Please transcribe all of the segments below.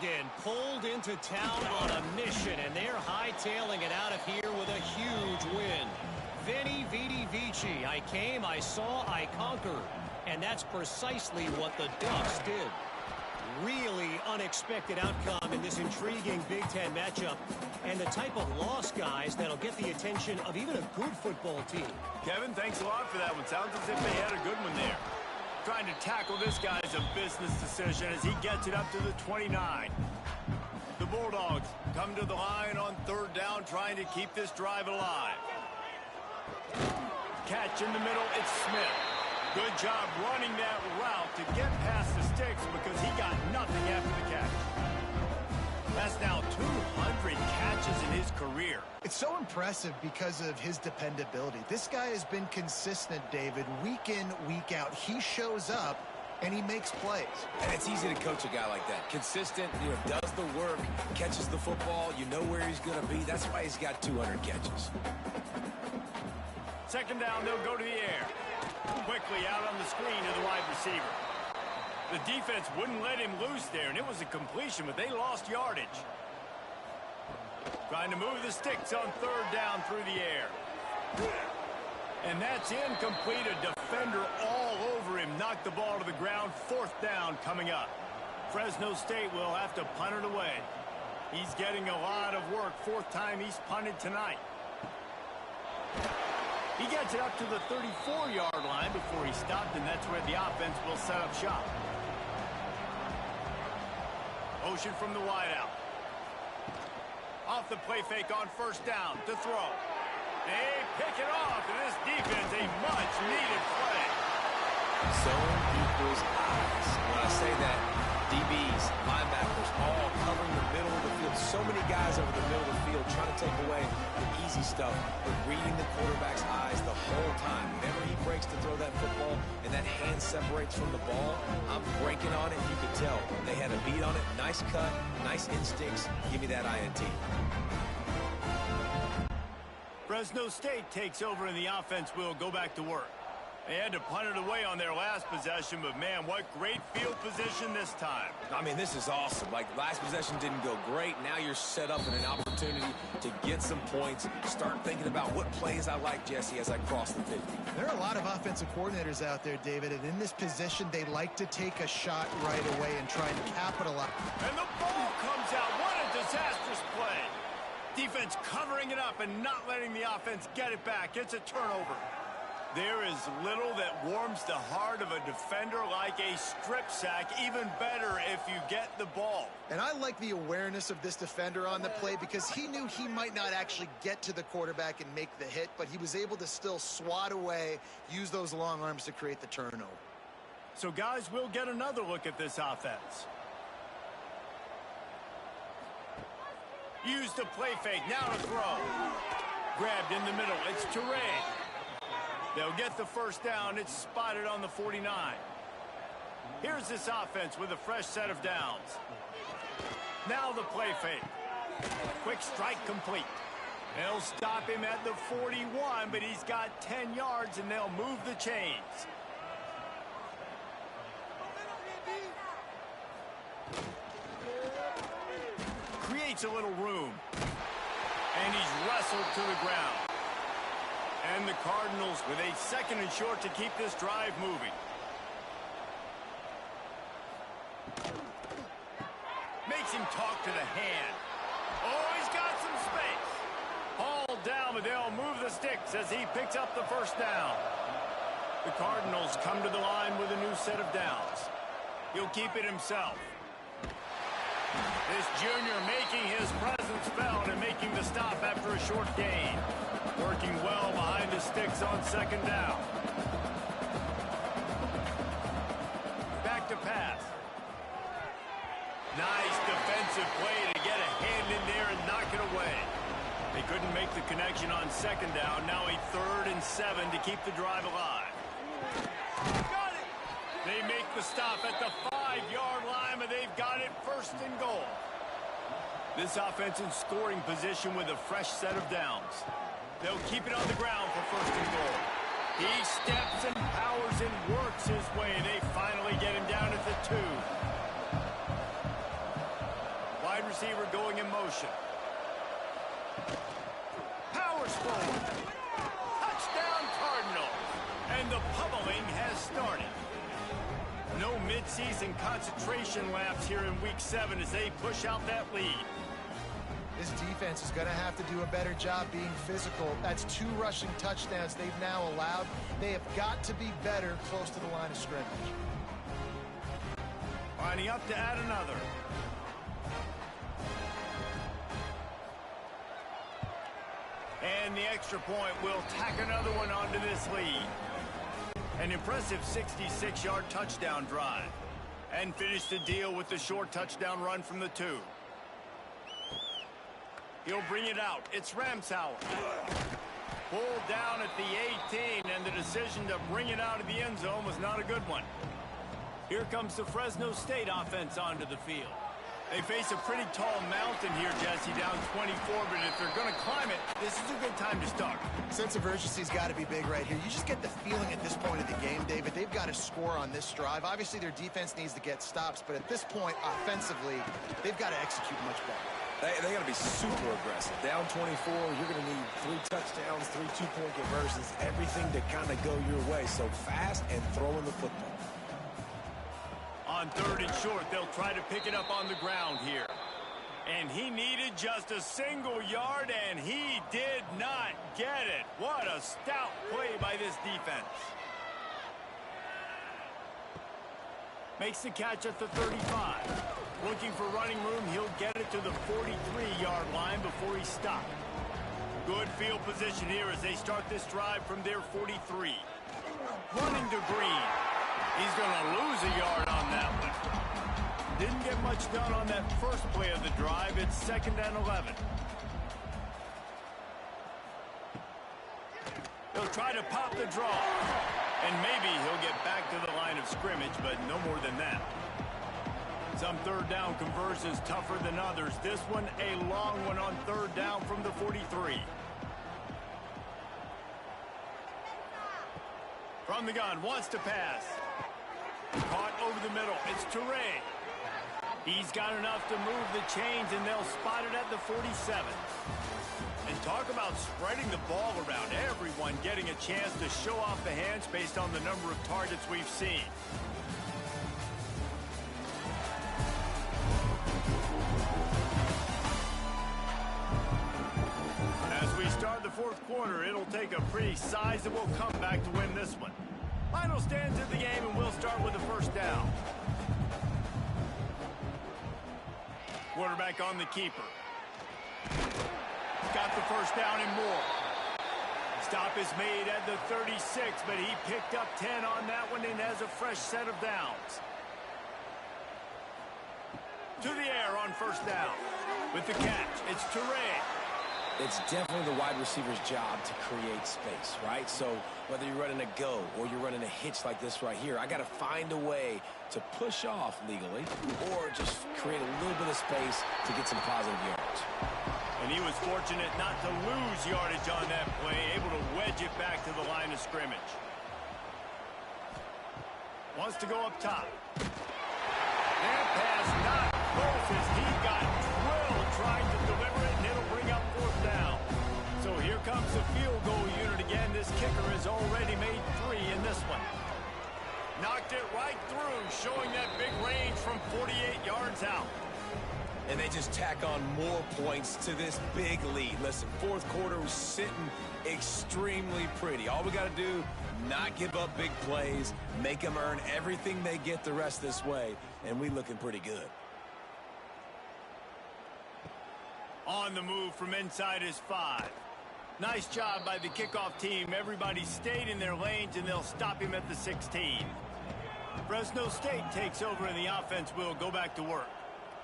Michigan pulled into town on a mission, and they're hightailing it out of here with a huge win. Veni, vidi, vici. I came, I saw, I conquered. And that's precisely what the Ducks did. Really unexpected outcome in this intriguing Big Ten matchup, and the type of loss, guys, that'll get the attention of even a good football team. Kevin, thanks a lot for that one. Sounds as if they had a good one there. Trying to tackle this guy is a business decision as he gets it up to the 29. The Bulldogs come to the line on third down, trying to keep this drive alive. Catch in the middle, it's Smith. Good job running that route to get past the sticks because he got nothing after the catch. That's now 200 catches in his career. It's so impressive because of his dependability. This guy has been consistent, David, week in, week out. He shows up and he makes plays. And it's easy to coach a guy like that. Consistent, does the work, catches the football, you know where he's going to be. That's why he's got 200 catches. Second down, they'll go to the air. Quickly out on the screen to the wide receiver. The defense wouldn't let him loose there, and it was a completion, but they lost yardage. Trying to move the sticks on third down through the air. And that's incomplete. A defender all over him. Knocked the ball to the ground. Fourth down coming up. Fresno State will have to punt it away. He's getting a lot of work. Fourth time he's punted tonight. He gets it up to the 34-yard line before he stopped, and that's where the offense will set up shop. Motion from the wideout. Off the play fake on first down to throw. They pick it off, and this defense, a much-needed play. Zone equals eyes. When I say that, DBs, linebackers, all covering the middle of the field. So many guys over the middle of the field trying to take away the easy stuff, but reading the quarterback's eyes the whole time. Whenever he breaks to throw that football and that hand separates from the ball, I'm breaking on it. You can tell. They had a beat on it. Nice cut, nice instincts. Give me that INT. Fresno State takes over, and the offense will go back to work. They had to punt it away on their last possession, but, man, what great field position this time. I mean, this is awesome. Like, last possession didn't go great. Now you're set up in an opportunity to get some points. Start thinking about what plays I like, Jesse, as I cross the 50. There are a lot of offensive coordinators out there, David, and in this position, they like to take a shot right away and try and capitalize. And the ball comes out. What a disastrous play. Defense covering it up and not letting the offense get it back. It's a turnover. There is little that warms the heart of a defender like a strip sack. Even better if you get the ball. And I like the awareness of this defender on the play because he knew he might not actually get to the quarterback and make the hit, but he was able to still swat away, use those long arms to create the turnover. So, guys, we'll get another look at this offense. Use the play fake. Now to throw. Grabbed in the middle. It's Teray. They'll get the first down. It's spotted on the 49. Here's this offense with a fresh set of downs. Now the play fake. Quick strike complete. They'll stop him at the 41, but he's got 10 yards, and they'll move the chains. Creates a little room. And he's wrestled to the ground. And the Cardinals with a second and short to keep this drive moving. Makes him talk to the hand. Oh, he's got some space. Hauled down, but they'll move the sticks as he picks up the first down. The Cardinals come to the line with a new set of downs. He'll keep it himself. This junior making his presence felt and making the stop after a short gain. Working well behind the sticks on second down. Back to pass. Nice defensive play to get a hand in there and knock it away. They couldn't make the connection on second down. Now a 3rd and 7 to keep the drive alive. Got it! They make the stop at the 5-yard line, but they've got it 1st and goal. This offense in scoring position with a fresh set of downs. They'll keep it on the ground for 1st and goal. He steps and powers and works his way, and they finally get him down at the 2. receiver going in motion. Powers forward. Touchdown Cardinals. And the pummeling has started. No midseason concentration laps here in Week 7 as they push out that lead. This defense is going to have to do a better job being physical. That's 2 rushing touchdowns they've now allowed. They have got to be better close to the line of scrimmage. Lining up to add another. And the extra point will tack another one onto this lead. An impressive 66-yard touchdown drive. And finish the deal with the short touchdown run from the 2. He'll bring it out. It's Ramsauer. Pulled down at the 18, and the decision to bring it out of the end zone was not a good one. Here comes the Fresno State offense onto the field. They face a pretty tall mountain here, Jesse, down 24, but if they're going to climb it, this is a good time to start. Sense of urgency's got to be big right here. You just get the feeling at this point of the game, David, they've got to score on this drive. Obviously, their defense needs to get stops, but at this point, offensively, they've got to execute much better. They got to be super aggressive. Down 24, you're going to need 3 touchdowns, 3 two-point conversions, everything to kind of go your way. So fast and throwing the football. On 3rd and short, they'll try to pick it up on the ground here. And he needed just a single yard, and he did not get it. What a stout play by this defense. Makes the catch at the 35. Looking for running room, he'll get it to the 43-yard line before he stopped. Good field position here as they start this drive from their 43. Running to Green. He's going to lose a yard on that one. Didn't get much done on that first play of the drive. It's 2nd and 11. He'll try to pop the draw. And maybe he'll get back to the line of scrimmage, but no more than that. Some 3rd down conversions tougher than others. This one a long one on 3rd down from the 43. From the gun, wants to pass. Caught over the middle. It's Toure. He's got enough to move the chains, and they'll spot it at the 47. And talk about spreading the ball around. Everyone getting a chance to show off the hands based on the number of targets we've seen. As we start the 4th quarter, it'll take a pretty sizable comeback to win this one. Final stands of the game, and we'll start with a 1st down. Quarterback on the keeper. Got the 1st down and more. Stop is made at the 36, but he picked up 10 on that one and has a fresh set of downs. To the air on 1st down. With the catch, it's Toure. It's definitely the wide receiver's job to create space, right? So whether you're running a go or you're running a hitch like this right here, I got to find a way to push off legally or just create a little bit of space to get some positive yards. And he was fortunate not to lose yardage on that play, able to wedge it back to the line of scrimmage. Wants to go up top. That pass not close as he got drilled trying to deliver it, and it'll bring up 4th down. So here comes the field goal unit again. This kicker has already made 3 in this one. Knocked it right through, showing that big range from 48 yards out. And they just tack on more points to this big lead. Listen, 4th quarter was sitting extremely pretty. All we got to do, not give up big plays, make them earn everything they get the rest this way, and we looking pretty good. On the move from inside his 5. Nice job by the kickoff team. Everybody stayed in their lanes, and they'll stop him at the 16. Fresno State takes over, and the offense will go back to work.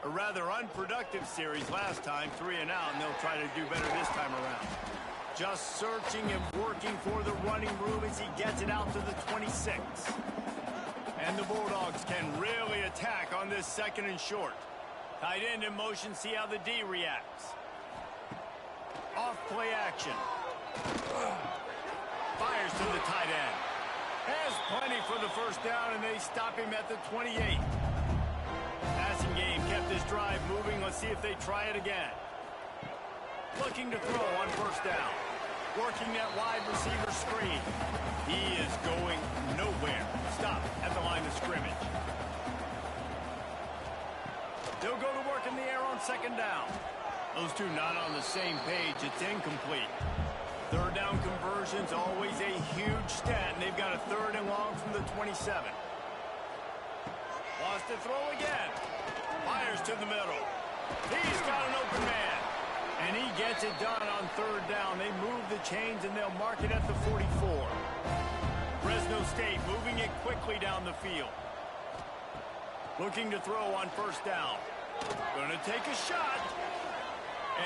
A rather unproductive series last time, 3 and out, and they'll try to do better this time around. Just searching and working for the running room as he gets it out to the 26. And the Bulldogs can really attack on this 2nd and short. Tight end in motion, see how the D reacts. Off play action. Fires to the tight end. Has plenty for the 1st down, and they stop him at the 28. Passing game kept this drive moving. Let's see if they try it again. Looking to throw on first down. Working that wide receiver screen. He is going nowhere. Stop at the line of scrimmage. They'll go to work in the air on second down. Those two not on the same page. It's incomplete. Third down conversion's always a huge stat, and they've got a third and long from the 27. Wants to throw again. Fires to the middle. He's got an open man. And he gets it done on third down. They move the chains, and they'll mark it at the 44. Fresno State moving it quickly down the field. Looking to throw on first down. Going to take a shot.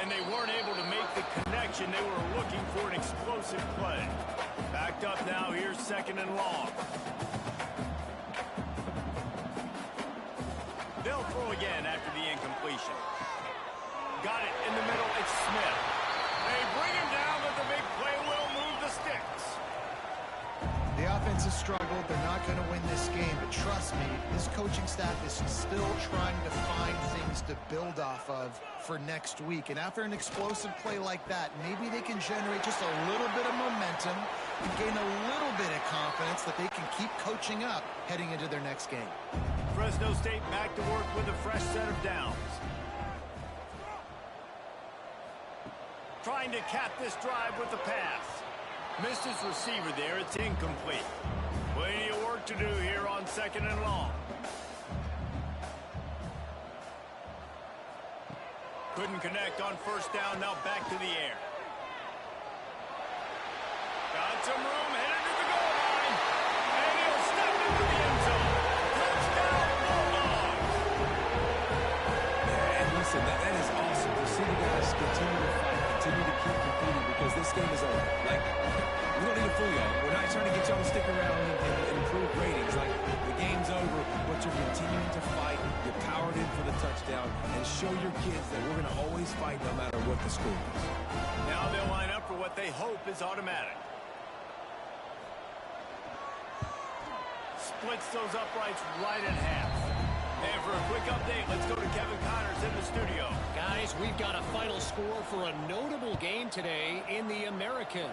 And they weren't able to make the connection. They were looking for an explosive play. Backed up now. Here's second and long. They'll throw again after the incompletion. Got it in the middle. It's Smith. They bring him down, but the big play will move the sticks. The offense has struggled. They're not going to win this game, but trust me, this coaching staff is still trying to find things to build off of for next week. And after an explosive play like that, maybe they can generate just a little bit of momentum and gain a little bit of confidence that they can keep coaching up heading into their next game. Fresno State back to work with a fresh set of downs. Trying to cap this drive with the pass. Missed his receiver there. It's incomplete. Plenty of work to do here on second and long. Couldn't connect on first down. Now back to the air. Got some room. Headed to the goal line. And he'll step into the end zone. Touchdown, Bulldogs. Yeah, and listen, that is awesome to see the guys continue to fight, continue to keep competing, because this game is over. Like, we don't need to fool y'all. We're not trying to get y'all to stick around and improve ratings. Like, the game's over, but you're continuing to fight. You powered in for the touchdown, and show your kids that we're going to always fight no matter what the score is. Now they'll line up for what they hope is automatic. Splits those uprights right in half. And for a quick update, let's go to Kevin Connors in the studio. Guys, we've got a final score for a notable game today in the American.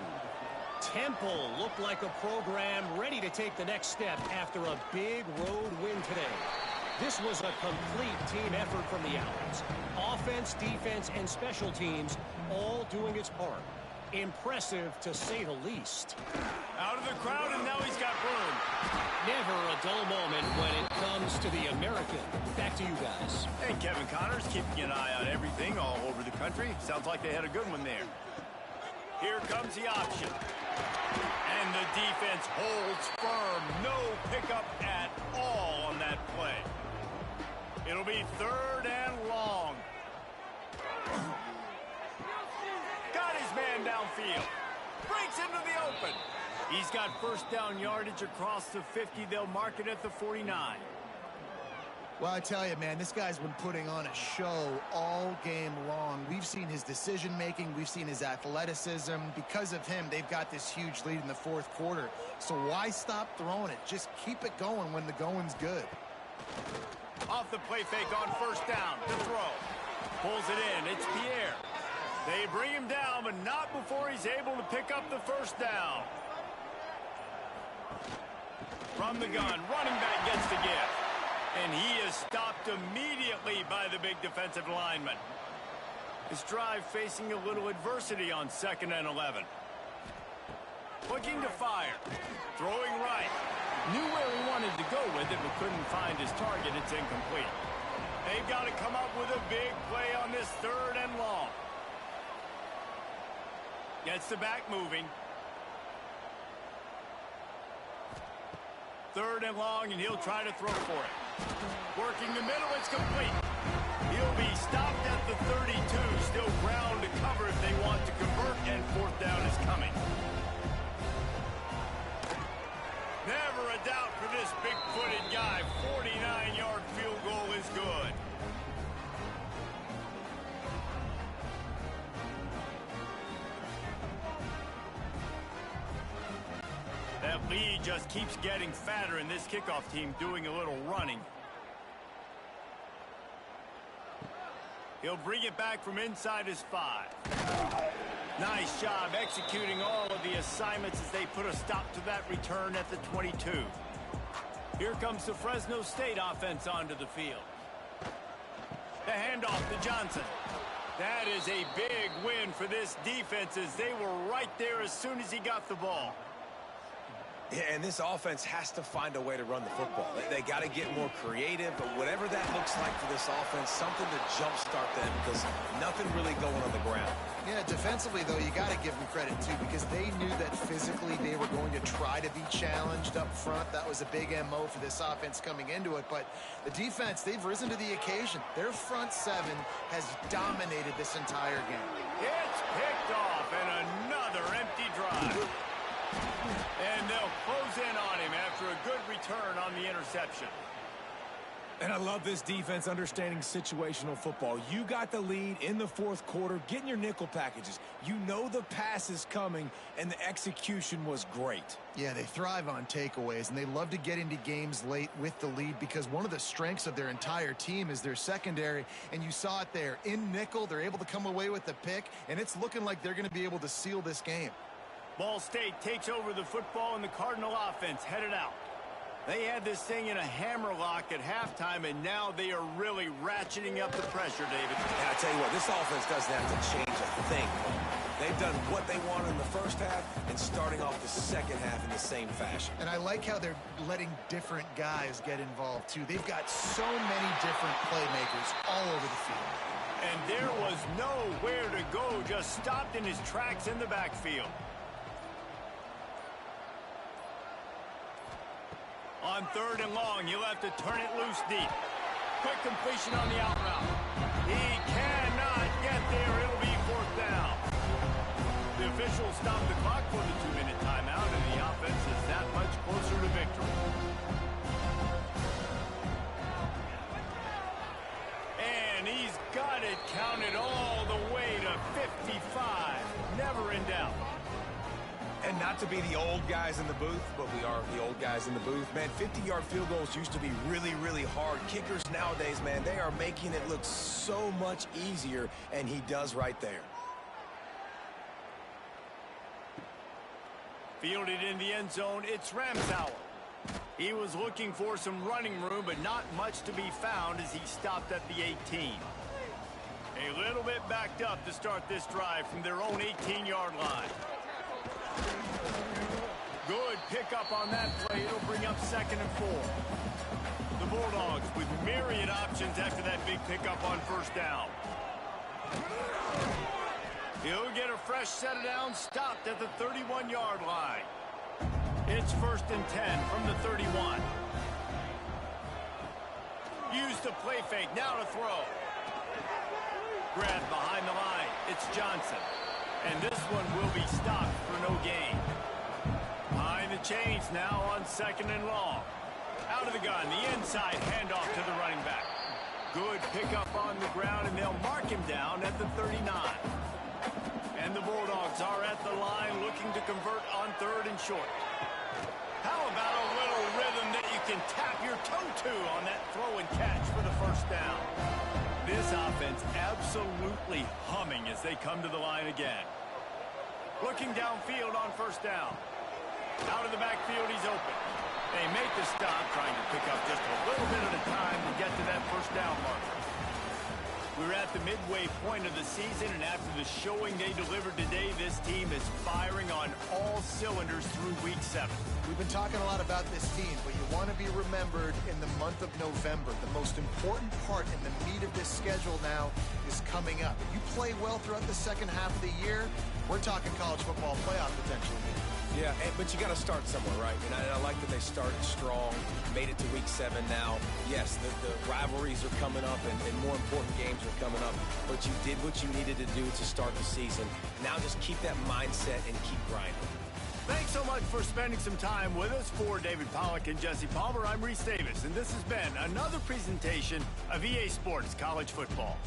Temple looked like a program ready to take the next step after a big road win today. This was a complete team effort from the Owls. Offense, defense, and special teams all doing its part. Impressive, to say the least. Out of the crowd, and now he's got room. Never a dull moment when it comes to the American. Back to you guys. Hey, Kevin Connors, keeping an eye on everything all over the country. Sounds like they had a good one there. Here comes the option. And the defense holds firm. No pickup at all on that play. It'll be third and long. Got his man downfield. Breaks into the open. He's got first down yardage across the 50. They'll mark it at the 49. Well, I tell you, man, this guy's been putting on a show all game long. We've seen his decision-making. We've seen his athleticism. Because of him, they've got this huge lead in the fourth quarter. So why stop throwing it? Just keep it going when the going's good. Off the play fake on first down. The throw. Pulls it in. It's Pierre. They bring him down, but not before he's able to pick up the first down. From the gun, running back gets the gift. And he is stopped immediately by the big defensive lineman. His drive facing a little adversity on second and 11. Looking to fire. Throwing right. Knew where he wanted to go with it, but couldn't find his target. It's incomplete. They've got to come up with a big play on this third and long. Gets the back moving. Third and long, and he'll try to throw for it. Working the middle, it's complete. He'll be stopped at the 32. Still ground to cover if they want to convert, and fourth down is coming. Never a doubt for this big-footed guy. 49-yard field goal is good. That lead just keeps getting fatter, and this kickoff team doing a little running. He'll bring it back from inside his 5. Nice job executing all of the assignments as they put a stop to that return at the 22. Here comes the Fresno State offense onto the field. The handoff to Johnson. That is a big win for this defense as they were right there as soon as he got the ball. Yeah, and this offense has to find a way to run the football. They got to get more creative, but whatever that looks like for this offense, something to jumpstart them because nothing really going on the ground. Yeah, defensively, though, you got to give them credit, too, because they knew that physically they were going to try to be challenged up front. That was a big MO for this offense coming into it. But the defense, they've risen to the occasion. Their front 7 has dominated this entire game. It's picked off, and another empty drive. And they'll close in on him after a good return on the interception. And I love this defense understanding situational football. You got the lead in the 4th quarter, getting your nickel packages. You know the pass is coming, and the execution was great. Yeah, they thrive on takeaways, and they love to get into games late with the lead because one of the strengths of their entire team is their secondary, and you saw it there. In nickel, they're able to come away with the pick, and it's looking like they're going to be able to seal this game. Ball State takes over the football, and the Cardinal offense headed out. They had this thing in a hammerlock at halftime, and now they are really ratcheting up the pressure, David. And I tell you what, this offense doesn't have to change a thing. They've done what they wanted in the first half and starting off the second half in the same fashion. And I like how they're letting different guys get involved, too. They've got so many different playmakers all over the field. And there was nowhere to go, just stopped in his tracks in the backfield. On 3rd and long, you'll have to turn it loose deep. Quick completion on the out route. He cannot get there. It'll be 4th down. The officials stop the clock for the 2-minute timeout, and the offense is that much closer to victory. And he's got it counted all the way to 55. Never in doubt. And not to be the old guys in the booth, but we are the old guys in the booth. Man, 50-yard field goals used to be really, really hard. Kickers nowadays, man, they are making it look so much easier, and he does right there. Fielded in the end zone, it's Ramsauer. He was looking for some running room, but not much to be found as he stopped at the 18. A little bit backed up to start this drive from their own 18-yard line. Good pickup on that play. It'll bring up 2nd and 4. The Bulldogs with myriad options after that big pickup on 1st down. He'll get a fresh set of downs, stopped at the 31-yard line. It's 1st and 10 from the 31. Used the play fake, now to throw. Grabbed behind the line, it's Johnson. And this one will be stopped for no gain. Behind the chains now on 2nd and long. Out of the gun, the inside handoff to the running back. Good pickup on the ground, and they'll mark him down at the 39. And the Bulldogs are at the line looking to convert on 3rd and short. How about a little rhythm that you can tap your toe to on that throw and catch for the 1st down? This offense absolutely humming as they come to the line again. Looking downfield on 1st down. Out of the backfield, he's open. They make the stop, trying to pick up just a little bit at a time to get to that 1st down marker. We're at the midway point of the season, and after the showing they delivered today, this team is firing on all cylinders through week 7. We've been talking a lot about this team, but you want to be remembered in the month of November. The most important part in the meat of this schedule now is coming up. If you play well throughout the second half of the year, we're talking college football playoff potential here. Yeah, but you got to start somewhere, right? And I like that they started strong, made it to week 7 now. Yes, the rivalries are coming up, and more important games are coming up. But you did what you needed to do to start the season. Now just keep that mindset and keep grinding. Thanks so much for spending some time with us. For David Pollack and Jesse Palmer, I'm Reese Davis, and this has been another presentation of EA Sports College Football.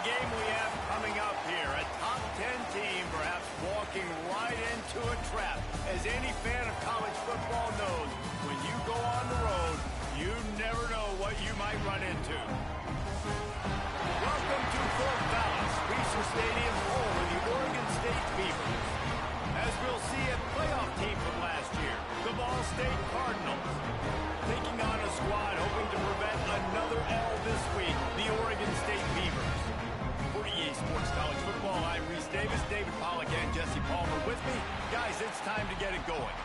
game we have coming up here. A top 10 team perhaps walking right into a trap. As any fan of college football knows, when you go on the road, you never know what you might run into. Welcome to Fort Dallas, Reser Stadium's home of the Oregon State Beavers. As we'll see, a playoff team from last year, the Ball State Cardinals, taking on a squad hoping to prevent another L this week, the Oregon State Beavers. For EA Sports College Football, I'm Reese Davis, David Pollack, and Jesse Palmer with me. Guys, it's time to get it going.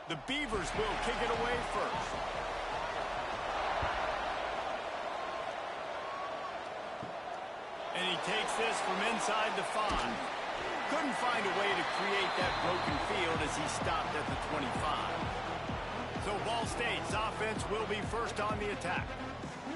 The Beavers will kick it away first. And he takes this from inside the 5. Couldn't find a way to create that broken field as he stopped at the 25. So Ball State's offense will be first on the attack.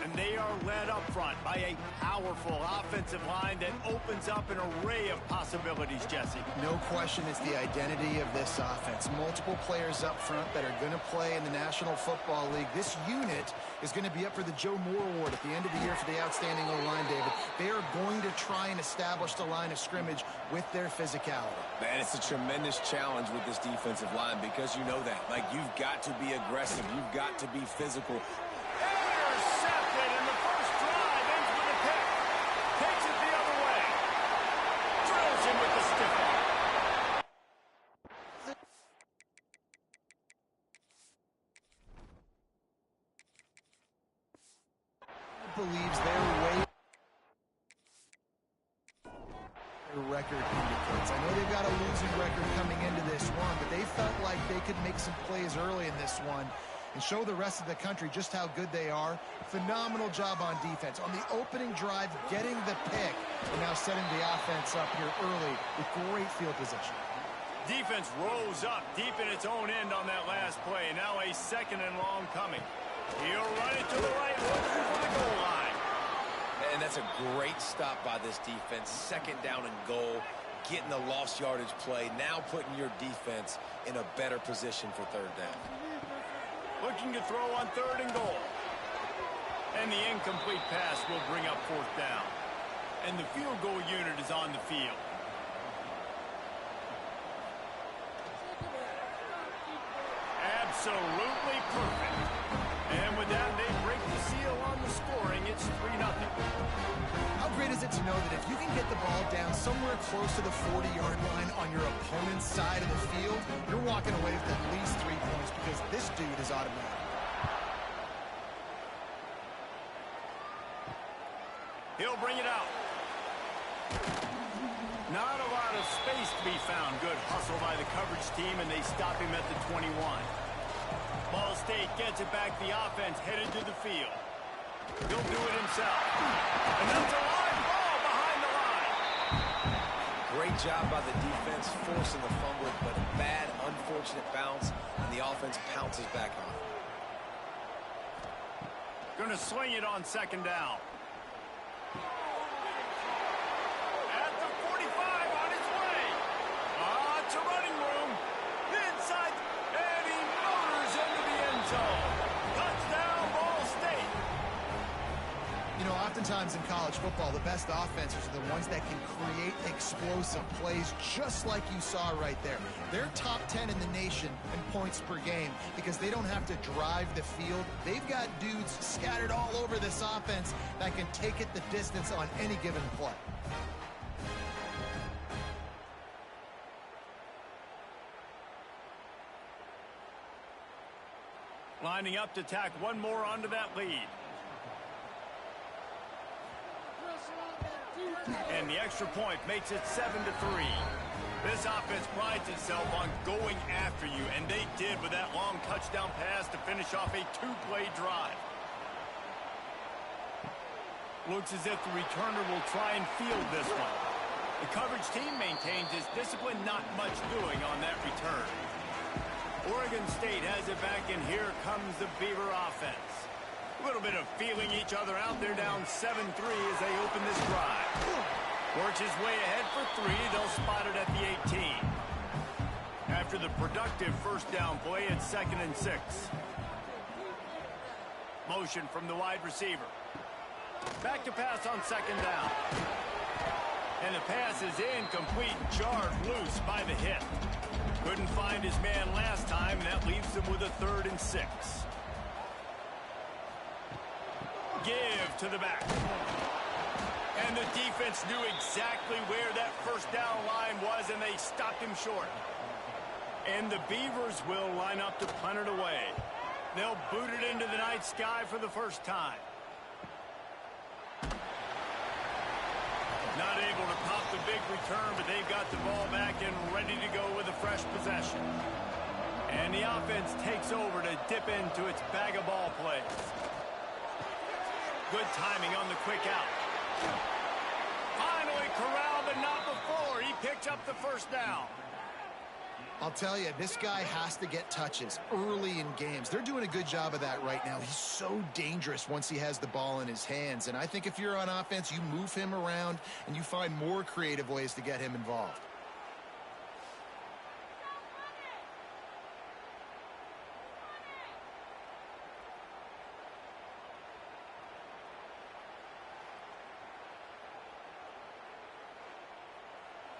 And they are led up front by a powerful offensive line that opens up an array of possibilities, Jesse. No question it's the identity of this offense. Multiple players up front that are going to play in the National Football League. This unit is going to be up for the Joe Moore Award at the end of the year for the outstanding O-line, David. They are going to try and establish the line of scrimmage with their physicality. Man, it's a tremendous challenge with this defensive line because you know that. Like, you've got to be aggressive. You've got to be physical. Intercepted, and the first drive ends with a pick. Takes it the other way. Drills him with the stiff arm. Believes their way their record indicates. I know they've got a losing record coming into this one, but they felt like they could make some plays early in this one and show the rest of the country just how good they are. Phenomenal job on defense. On the opening drive, getting the pick, and now setting the offense up here early with great field position. Defense rose up deep in its own end on that last play. Now a second and long coming. He'll run it to the right, looking for the goal line. And that's a great stop by this defense. Second down and goal, getting the lost yardage play, now putting your defense in a better position for third down. Looking to throw on third and goal. And the incomplete pass will bring up fourth down. And the field goal unit is on the field. Absolutely perfect. And with that, they break the seal on the scoring. It's 3-0. How great is it to know that if you can get the ball down somewhere close to the 40-yard line on your opponent's side of the field, you're walking away with at least 3 points because this dude is automatic. He'll bring it out. Not a lot of space to be found. Good hustle by the coverage team, and they stop him at the 21. Ball State gets it back. The offense headed to the field. He'll do it himself. And that's a live ball behind the line. Great job by the defense, forcing the fumble, but a bad, unfortunate bounce, and the offense pounces back on it. Gonna swing it on second down. At the 45 on his way. It's a running room. Inside, and he motors into the end zone. Touchdown, Ball State. You know, oftentimes in college football, the best offenses are the ones that can create explosive plays just like you saw right there. They're top 10 in the nation in points per game because they don't have to drive the field. They've got dudes scattered all over this offense that can take it the distance on any given play. Lining up to tack one more onto that lead. And the extra point makes it 7-3. This offense prides itself on going after you, and they did with that long touchdown pass to finish off a two-play drive. Looks as if the returner will try and field this one. The coverage team maintains its discipline, not much doing on that return. Oregon State has it back, and here comes the Beaver offense. A little bit of feeling each other out. They're down 7-3 as they open this drive. Works his way ahead for 3. They'll spot it at the 18. After the productive first down play, it's 2nd and 6. Motion from the wide receiver. Back to pass on 2nd down. And the pass is incomplete, jarred loose by the hit. Couldn't find his man last time, and that leaves him with a 3rd and 6. Give to the back. And the defense knew exactly where that first down line was, and they stopped him short. And the Beavers will line up to punt it away. They'll boot it into the night sky for the first time. Not able to pop the big return, but they've got the ball back and ready to go with a fresh possession. And the offense takes over to dip into its bag of ball plays. Good timing on the quick out. Finally corralled, but not before. He picked up the first down. I'll tell you, this guy has to get touches early in games. They're doing a good job of that right now. He's so dangerous once he has the ball in his hands. And I think if you're on offense, you move him around and you find more creative ways to get him involved.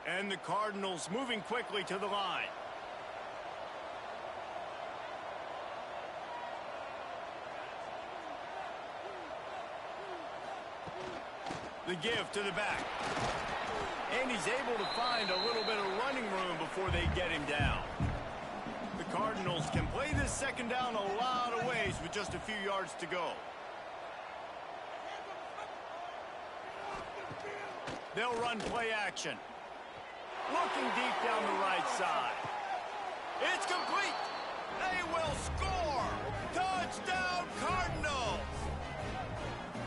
And the Cardinals moving quickly to the line. The give to the back. And he's able to find a little bit of running room before they get him down. The Cardinals can play this 2nd down a lot of ways with just a few yards to go. They'll run play action. Looking deep down the right side. It's complete. They will score. Touchdown, Cardinals.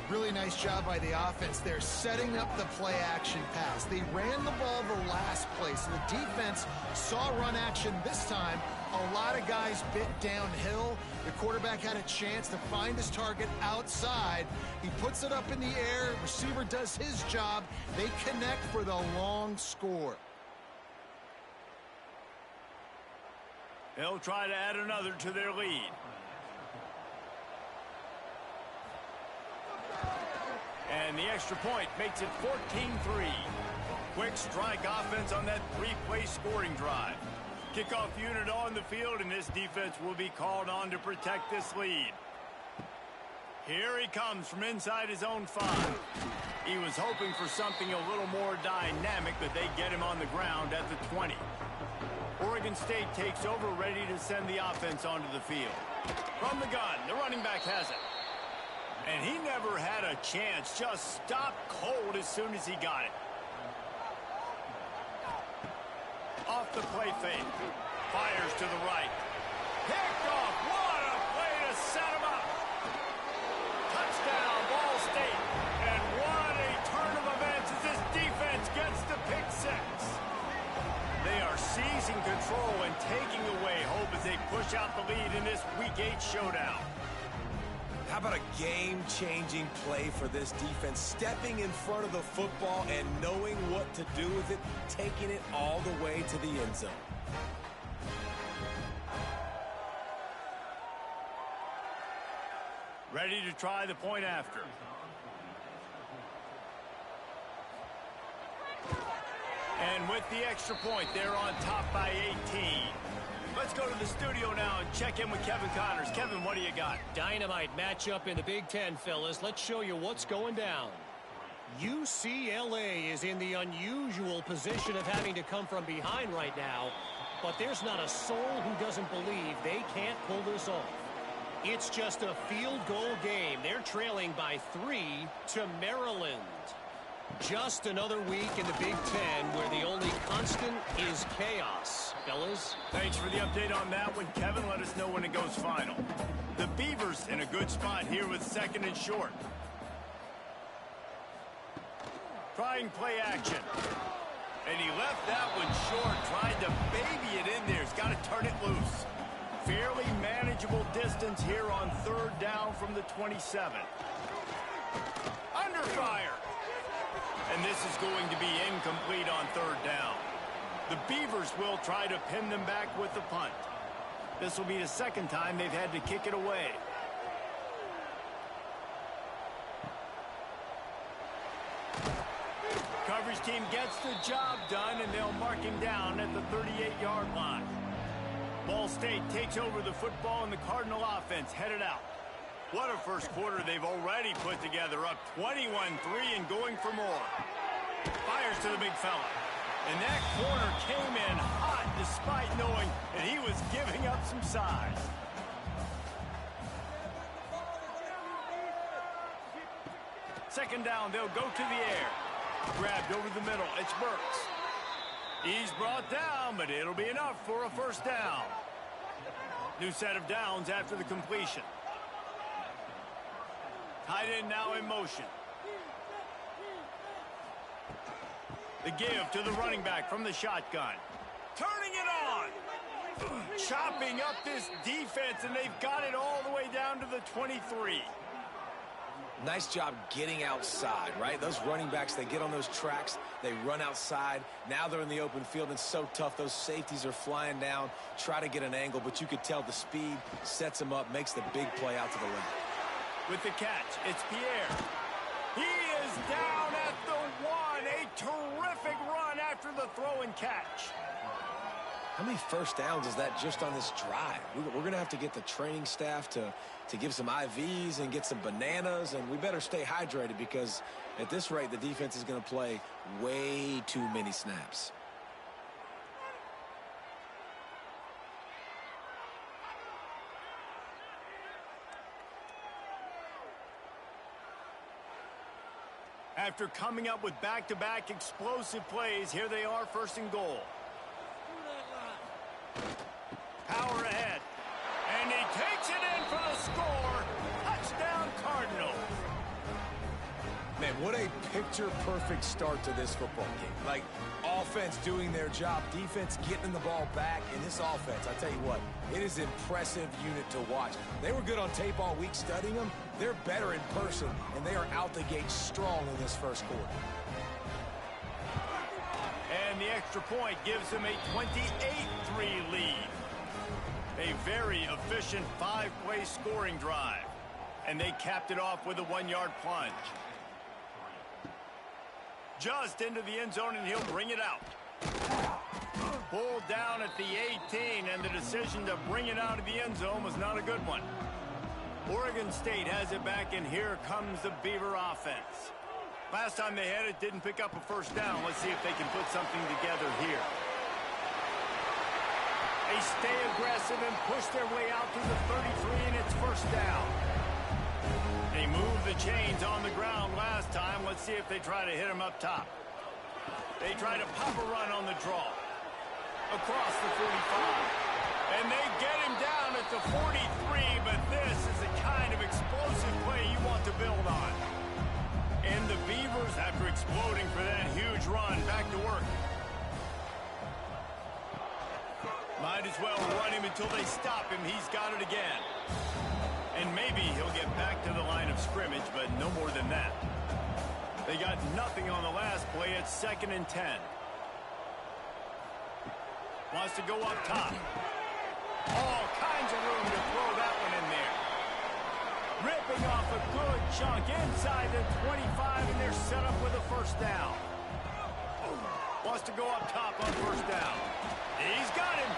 Really nice job by the offense there, setting up the play-action pass. They ran the ball the last play, so the defense saw run action this time. A lot of guys bit downhill. The quarterback had a chance to find his target outside. He puts it up in the air. Receiver does his job. They connect for the long score. They'll try to add another to their lead. And the extra point makes it 14-3. Quick strike offense on that 3-play scoring drive. Kickoff unit on the field, and this defense will be called on to protect this lead. Here he comes from inside his own 5. He was hoping for something a little more dynamic, but they get him on the ground at the 20. Oregon State takes over, ready to send the offense onto the field. From the gun, the running back has it. And he never had a chance, just stopped cold as soon as he got it. Off the play fake. Fires to the right. Picked off. What a play to set him up. Touchdown, Ball State. And what a turn of events as this defense gets the pick 6. They are seizing control and taking away hope as they push out the lead in this Week 8 showdown. How about a game-changing play for this defense? Stepping in front of the football and knowing what to do with it, taking it all the way to the end zone. Ready to try the point after. And with the extra point, they're on top by 18. Let's go to the studio now and check in with Kevin Connors. Kevin, what do you got? Dynamite matchup in the Big Ten, fellas. Let's show you what's going down. UCLA is in the unusual position of having to come from behind right now, but there's not a soul who doesn't believe they can't pull this off. It's just a field goal game. They're trailing by 3 to Maryland. Just another week in the Big Ten where the only constant is chaos, fellas. Thanks for the update on that one, Kevin. Let us know when it goes final. The Beavers in a good spot here with 2nd and short. Trying play action. And he left that one short, tried to baby it in there. He's got to turn it loose. Fairly manageable distance here on 3rd down from the 27. Under fire. And this is going to be incomplete on third down. The Beavers will try to pin them back with the punt. This will be the second time they've had to kick it away. Coverage team gets the job done, and they'll mark him down at the 38-yard line. Ball State takes over the football, and the Cardinal offense headed out. What a first quarter they've already put together, up 21-3 and going for more. Fires to the big fella. And that corner came in hot despite knowing that he was giving up some size. Second down, they'll go to the air. Grabbed over the middle, it's Burks. He's brought down, but it'll be enough for a first down. New set of downs after the completion. Tight end now in motion. The give to the running back from the shotgun. Turning it on. Chopping up this defense, and they've got it all the way down to the 23. Nice job getting outside, right? Those running backs, they get on those tracks, they run outside. Now they're in the open field. It's so tough. Those safeties are flying down, try to get an angle, but you could tell the speed sets them up, makes the big play out to the left. With the catch, it's Pierre. He is down at the 1. A terrific run after the throw and catch. How many first downs is that just on this drive? We're going to have to get the training staff to give some IVs and get some bananas, and we better stay hydrated because at this rate, the defense is going to play way too many snaps. After coming up with back-to-back explosive plays, here they are first and goal. Power ahead. And he takes it in for the score. Touchdown, Cardinals. Man, what a picture-perfect start to this football game. Like, offense doing their job, defense getting the ball back, and this offense, I tell you what, it is an impressive unit to watch. They were good on tape all week studying them. They're better in person, and they are out the gate strong in this first quarter. And the extra point gives them a 28-3 lead. A very efficient 5-play scoring drive. And they capped it off with a 1-yard plunge. Just into the end zone, and he'll bring it out. Pulled down at the 18, and the decision to bring it out of the end zone was not a good one. Oregon State has it back, and here comes the Beaver offense. Last time they had it, didn't pick up a first down. Let's see if they can put something together here. They stay aggressive and push their way out to the 33, and it's first down. They moved the chains on the ground last time. Let's see if they try to hit him up top. They try to pop a run on the draw. Across the 45. And they get him down at the 43, but this is the kind of explosive play you want to build on. And the Beavers, after exploding for that huge run, back to work. Might as well run him until they stop him. He's got it again. And maybe he'll get back to the line of scrimmage, but no more than that. They got nothing on the last play. It's 2nd and 10. Wants to go up top. All kinds of room to throw that one in there. Ripping off a good chunk inside the 25, and they're set up with a first down. Wants to go up top on first down. He's got him.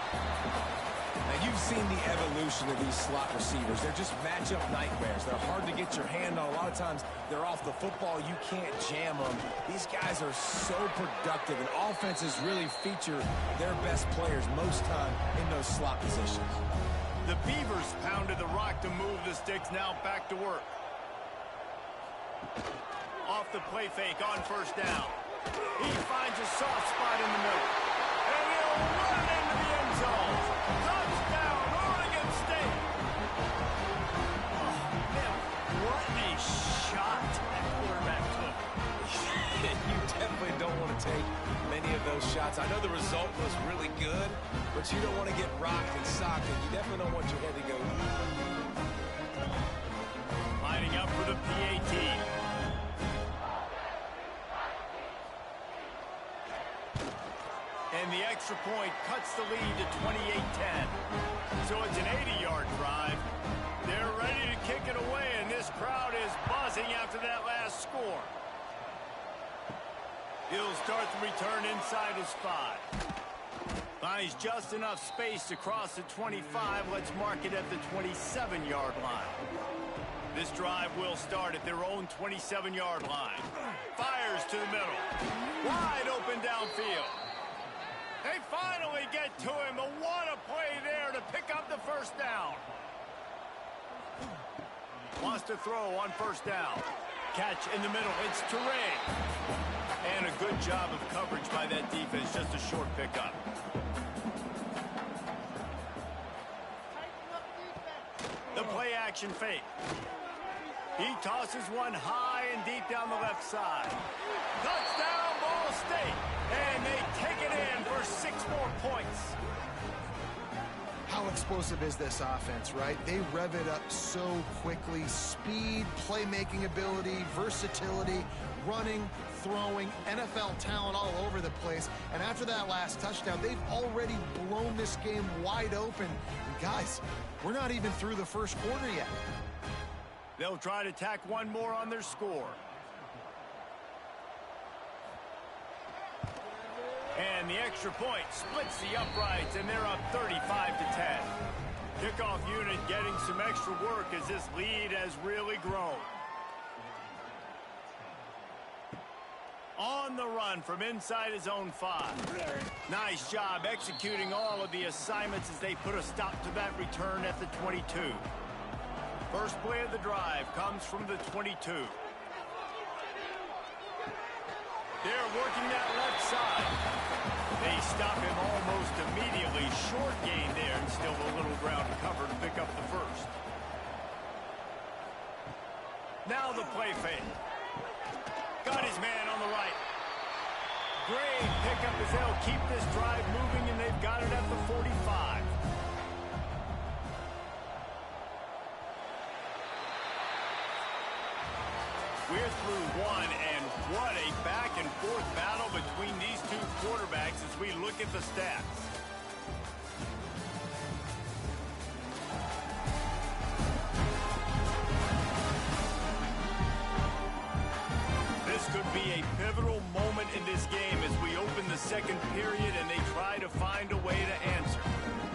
Now, you've seen the evolution of these slot receivers. They're just matchup nightmares. They're hard to get your hand on. A lot of times, they're off the football. You can't jam them. These guys are so productive, and offenses really feature their best players most time in those slot positions. The Beavers pounded the rock to move the sticks. Now back to work. Off the play fake on first down. He finds a soft spot in the middle. And he'll run it into the end zone. Touchdown, Oregon State. Oh, man, what a shot that quarterback took. You definitely don't want to take many of those shots. I know the result was really good, but you don't want to get rocked and socked, and you definitely don't want your head to go. Lining up for the PAT. And the extra point cuts the lead to 28-10. So it's an 80-yard drive. They're ready to kick it away, and this crowd is buzzing after that last score. He'll start the return inside his 5. Finds just enough space to cross the 25. Let's mark it at the 27-yard line. This drive will start at their own 27-yard line. Fires to the middle. Wide open downfield. They finally get to him, but what a play there to pick up the first down. Wants to throw on first down. Catch in the middle. It's Teray. And a good job of coverage by that defense. Just a short pickup. The play action fake. He tosses one high and deep down the left side. Touchdown, Ball State. And they take it in for 6 more points. How explosive is this offense, right? They rev it up so quickly. Speed, playmaking ability, versatility, running, throwing, NFL talent all over the place. And after that last touchdown, they've already blown this game wide open. And guys, we're not even through the first quarter yet. They'll try to tack one more on their score. And the extra point splits the uprights, and they're up 35-10. Kickoff unit getting some extra work as this lead has really grown. On the run from inside his own 5. Nice job executing all of the assignments as they put a stop to that return at the 22. First play of the drive comes from the 22. They're working that left side. They stop him almost immediately. Short gain there and still a little ground to cover to pick up the first. Now the play fake. Got his man on the right. Great pickup as they'll keep this drive moving, and they've got it at the 45. We're through one, and what a back-and-forth battle between these two quarterbacks as we look at the stats. This could be a pivotal moment in this game as we open the second period and they try to find a way to answer.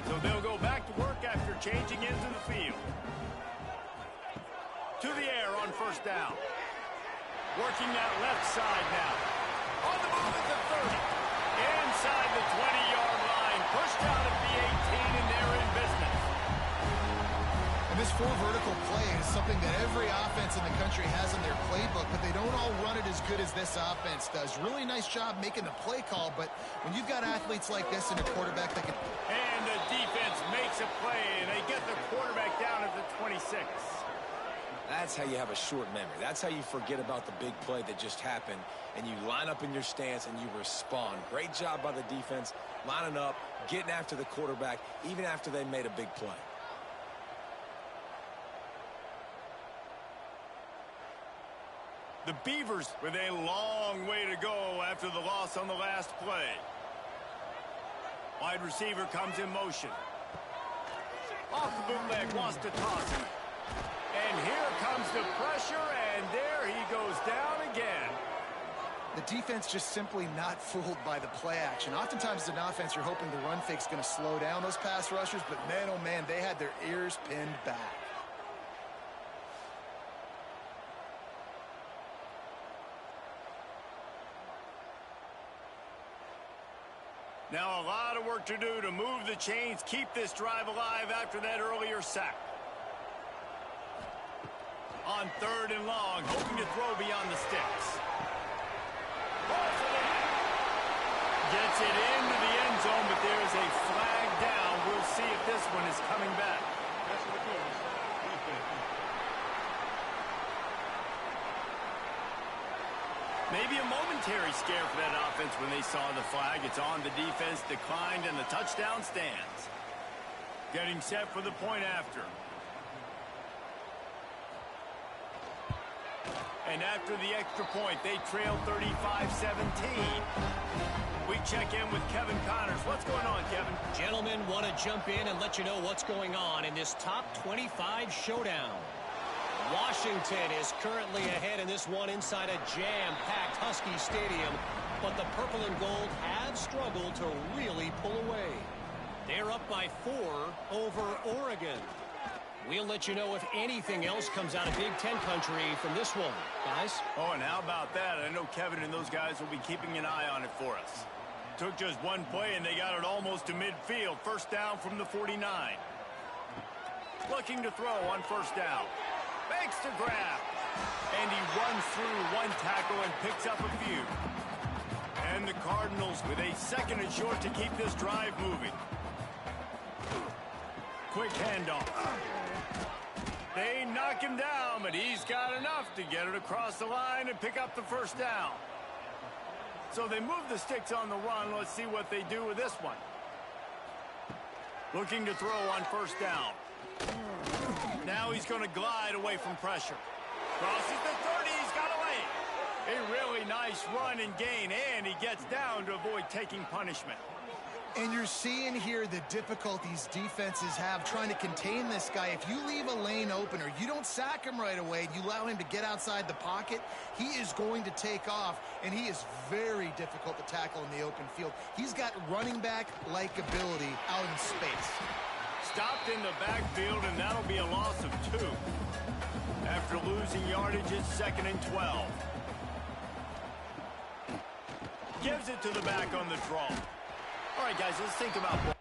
So they'll go back to work after changing into the field. To the air on first down. Working that left side now. On the move at the 30. Inside the 20-yard line. Pushed out at the 18, and they're in business. And this 4 vertical play is something that every offense in the country has in their playbook, but they don't all run it as good as this offense does. Really nice job making the play call, but when you've got athletes like this and a quarterback that can... And the defense makes a play, and they get the quarterback down at the 26. That's how you have a short memory. That's how you forget about the big play that just happened, and you line up in your stance and you respond. Great job by the defense, lining up, getting after the quarterback, even after they made a big play. The Beavers with a long way to go after the loss on the last play. Wide receiver comes in motion. Off the bootleg, wants to toss it. And here comes the pressure, and there he goes down again. The defense just simply not fooled by the play action. Oftentimes as an offense, you're hoping the run fake's going to slow down those pass rushers, but man, oh man, they had their ears pinned back. Now a lot of work to do to move the chains, keep this drive alive after that earlier sack. On 3rd and long, hoping to throw beyond the sticks. Gets it into the end zone, but there's a flag down. We'll see if this one is coming back. Maybe a momentary scare for that offense when they saw the flag. It's on, the defense declined, and the touchdown stands. Getting set for the point after. And after the extra point, they trail 35-17. We check in with Kevin Connors. What's going on, Kevin? Gentlemen, want to jump in and let you know what's going on in this top 25 showdown. Washington is currently ahead in this one inside a jam-packed Husky Stadium, but the purple and gold have struggled to really pull away. They're up by 4 over Oregon. We'll let you know if anything else comes out of Big Ten country from this one, guys. Oh, and how about that? I know Kevin and those guys will be keeping an eye on it for us. Took just one play, and they got it almost to midfield. First down from the 49. Looking to throw on first down. Makes the grab. And he runs through one tackle and picks up a few. And the Cardinals with a second and short to keep this drive moving. Quick handoff. They knock him down, but he's got enough to get it across the line and pick up the first down. So they move the sticks on the run. Let's see what they do with this one. Looking to throw on first down. Now he's going to glide away from pressure. Crosses the 30. He's got away. A really nice run and gain, and he gets down to avoid taking punishment. And you're seeing here the difficulties defenses have trying to contain this guy. If you leave a lane open or you don't sack him right away, you allow him to get outside the pocket, he is going to take off, and he is very difficult to tackle in the open field. He's got running back-like ability out in space. Stopped in the backfield, and that'll be a loss of 2. After losing yardage, it's 2nd and 12. Gives it to the back on the draw. All right, guys, let's think about ball.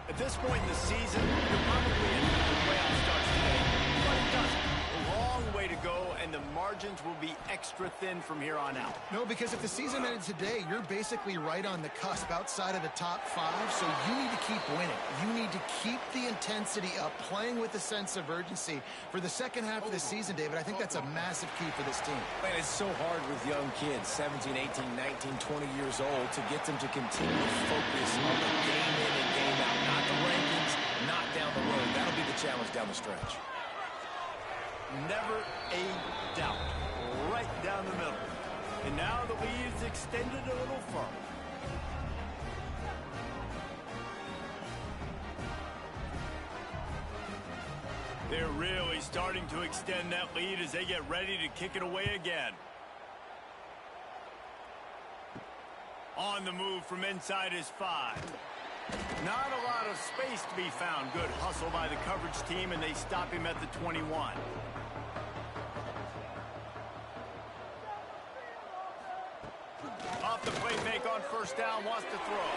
At this point in the season, you're probably in the playoff starts today, but it doesn't. A long way to go, and the margins will be extra thin from here on out. No, because if the season ended today, you're basically right on the cusp outside of the top 5, so you need to keep winning. You need to keep the intensity up, playing with a sense of urgency. For the second half of the season, David, I think that's a massive key for this team. Man, it's so hard with young kids, 17, 18, 19, 20 years old, to get them to continue to focus on the game in and game out, not the rankings, not down the road. That'll be the challenge down the stretch. Never a doubt. Right down the middle. And now the lead is extended a little further. They're really starting to extend that lead as they get ready to kick it away again. On the move from inside his 5. Not a lot of space to be found. Good hustle by the coverage team, and they stop him at the 21. Off the play fake on first down, wants to throw.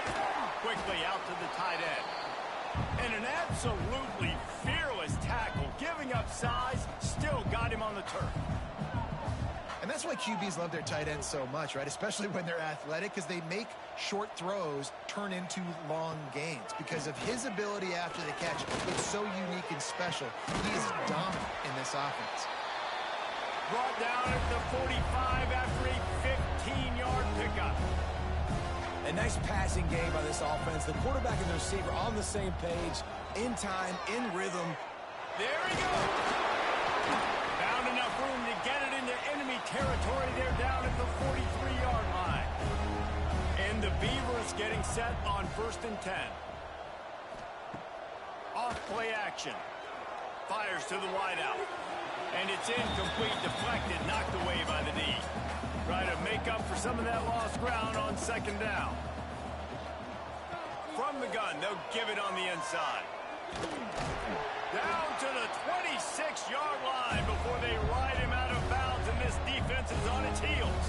Quickly out to the tight end. And an absolutely fearless tackle, giving up size, still got him on the turf. And that's why QBs love their tight ends so much, right? Especially when they're athletic, because they make short throws turn into long gains. Because of his ability after the catch, it's so unique and special. He is dominant in this offense. Brought down at the 45 after a 15-yard pickup. A nice passing game by this offense. The quarterback and the receiver on the same page, in time, in rhythm. There he goes. Found enough room to get it into enemy territory. They're down at the 43-yard line. And the Beavers getting set on 1st and 10. Off play action. Fires to the wideout. And it's incomplete, deflected, knocked away by the D. Try to make up for some of that lost ground on 2nd down. From the gun, they'll give it on the inside. Down to the 26-yard line before they ride him out of bounds, and this defense is on its heels.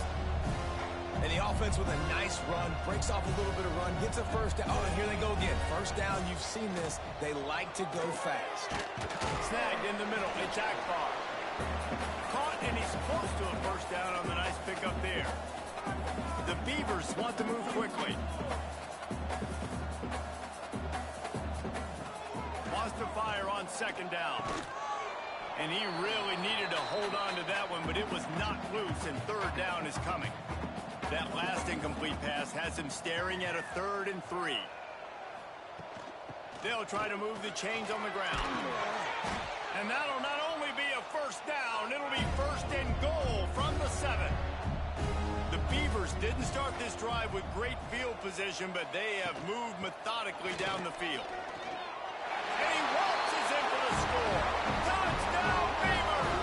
And the offense with a nice run, breaks off a little bit of run, gets a first down. Oh, and here they go again. First down, you've seen this. They like to go fast. Snagged in the middle, a jack bar. Caught, and he's close to a first down on the nice pickup there. The Beavers want to move quickly. Wants to fire on 2nd down. And he really needed to hold on to that one, but it was knocked loose, and 3rd down is coming. That last incomplete pass has him staring at a 3rd and 3. They'll try to move the chains on the ground. And that'll not only be a first down, it'll be first and goal from the 7. The Beavers didn't start this drive with great field position, but they have moved methodically down the field. And he waltzes in for the score. Touchdown, Beavers!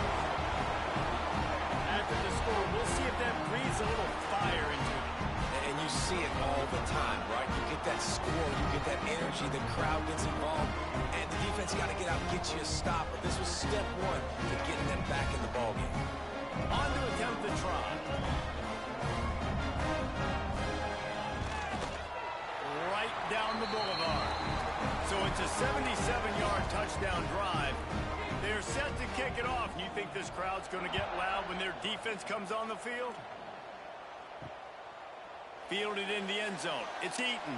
After the score, we'll see if that breathes a little fire into it. And you see it all the time, right? You get that score, you get that energy, the crowd gets involved, and the defense got to get out and get you a stop. But this was step one to getting them back in the ballgame. On to attempt the try. Right down the boulevard. So it's a 77-yard touchdown drive. They're set to kick it off. You think this crowd's going to get loud when their defense comes on the field? Fielded in the end zone. It's Eaton.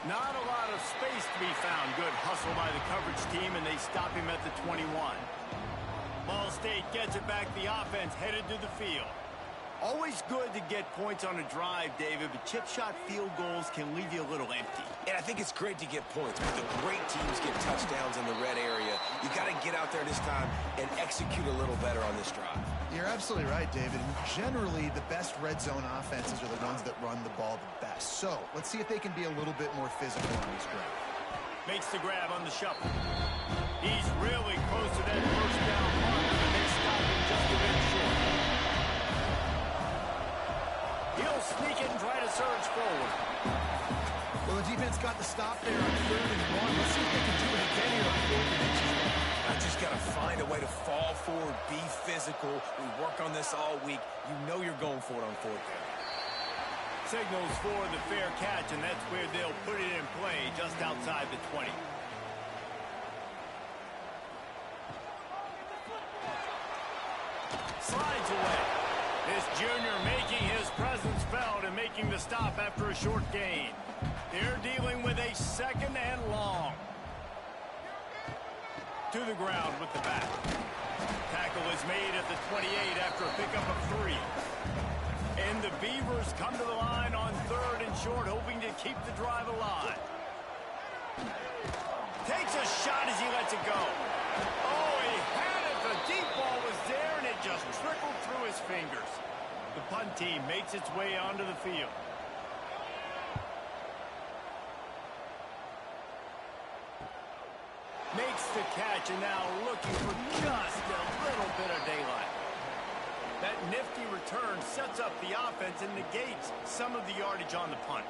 Not a lot of space to be found. Good hustle by the coverage team, and they stop him at the 21. Ball State gets it back. The offense headed to the field. Always good to get points on a drive, David, but chip shot field goals can leave you a little empty. And I think it's great to get points, but the great teams get touchdowns in the red area. You got to get out there this time and execute a little better on this drive. You're absolutely right, David. And generally, the best red zone offenses are the ones that run the ball the best. So let's see if they can be a little bit more physical on this drive. Makes the grab on the shuffle. He's really close to that first down mark, and they stop him just a bit short. He'll sneak it and try to surge forward. Well, the defense got the stop there on 3rd and 1. Let's see if they can do it again here on 4th and inches. I just got to find a way to fall forward, be physical. We work on this all week. You know you're going for it on 4th down. Signals for the fair catch, and that's where they'll put it in play, just outside the 20. Slides away. This junior making his presence felt and making the stop after a short gain. They're dealing with a 2nd and long. To the ground with the back. Tackle is made at the 28 after a pickup of 3. And the Beavers come to the line on 3rd and short, hoping to keep the drive alive. Takes a shot as he lets it go. Oh, he had it. The deep ball was there, and it just trickled through his fingers. The punt team makes its way onto the field. Makes the catch, and now looking for just a little bit of daylight. That nifty return sets up the offense and negates some of the yardage on the punt.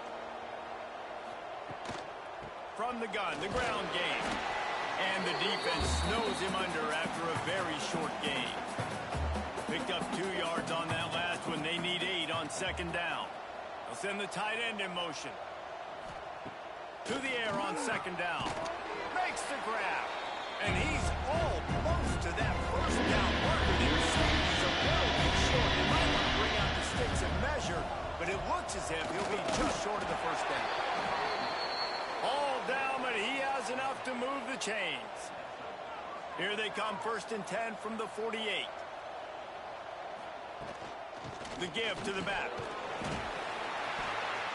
From the gun, the ground game. And the defense snows him under after a very short gain. Picked up 2 yards on that last one. They need 8 on 2nd down. They'll send the tight end in motion. To the air on 2nd down. Makes the grab. And he's almost to that first down marker. He's a little bit short. He might want to bring out the sticks and measure, but it looks as if he'll be just short of the first down. All down, but he has enough to move the chains. Here they come, 1st and 10 from the 48. The give to the back.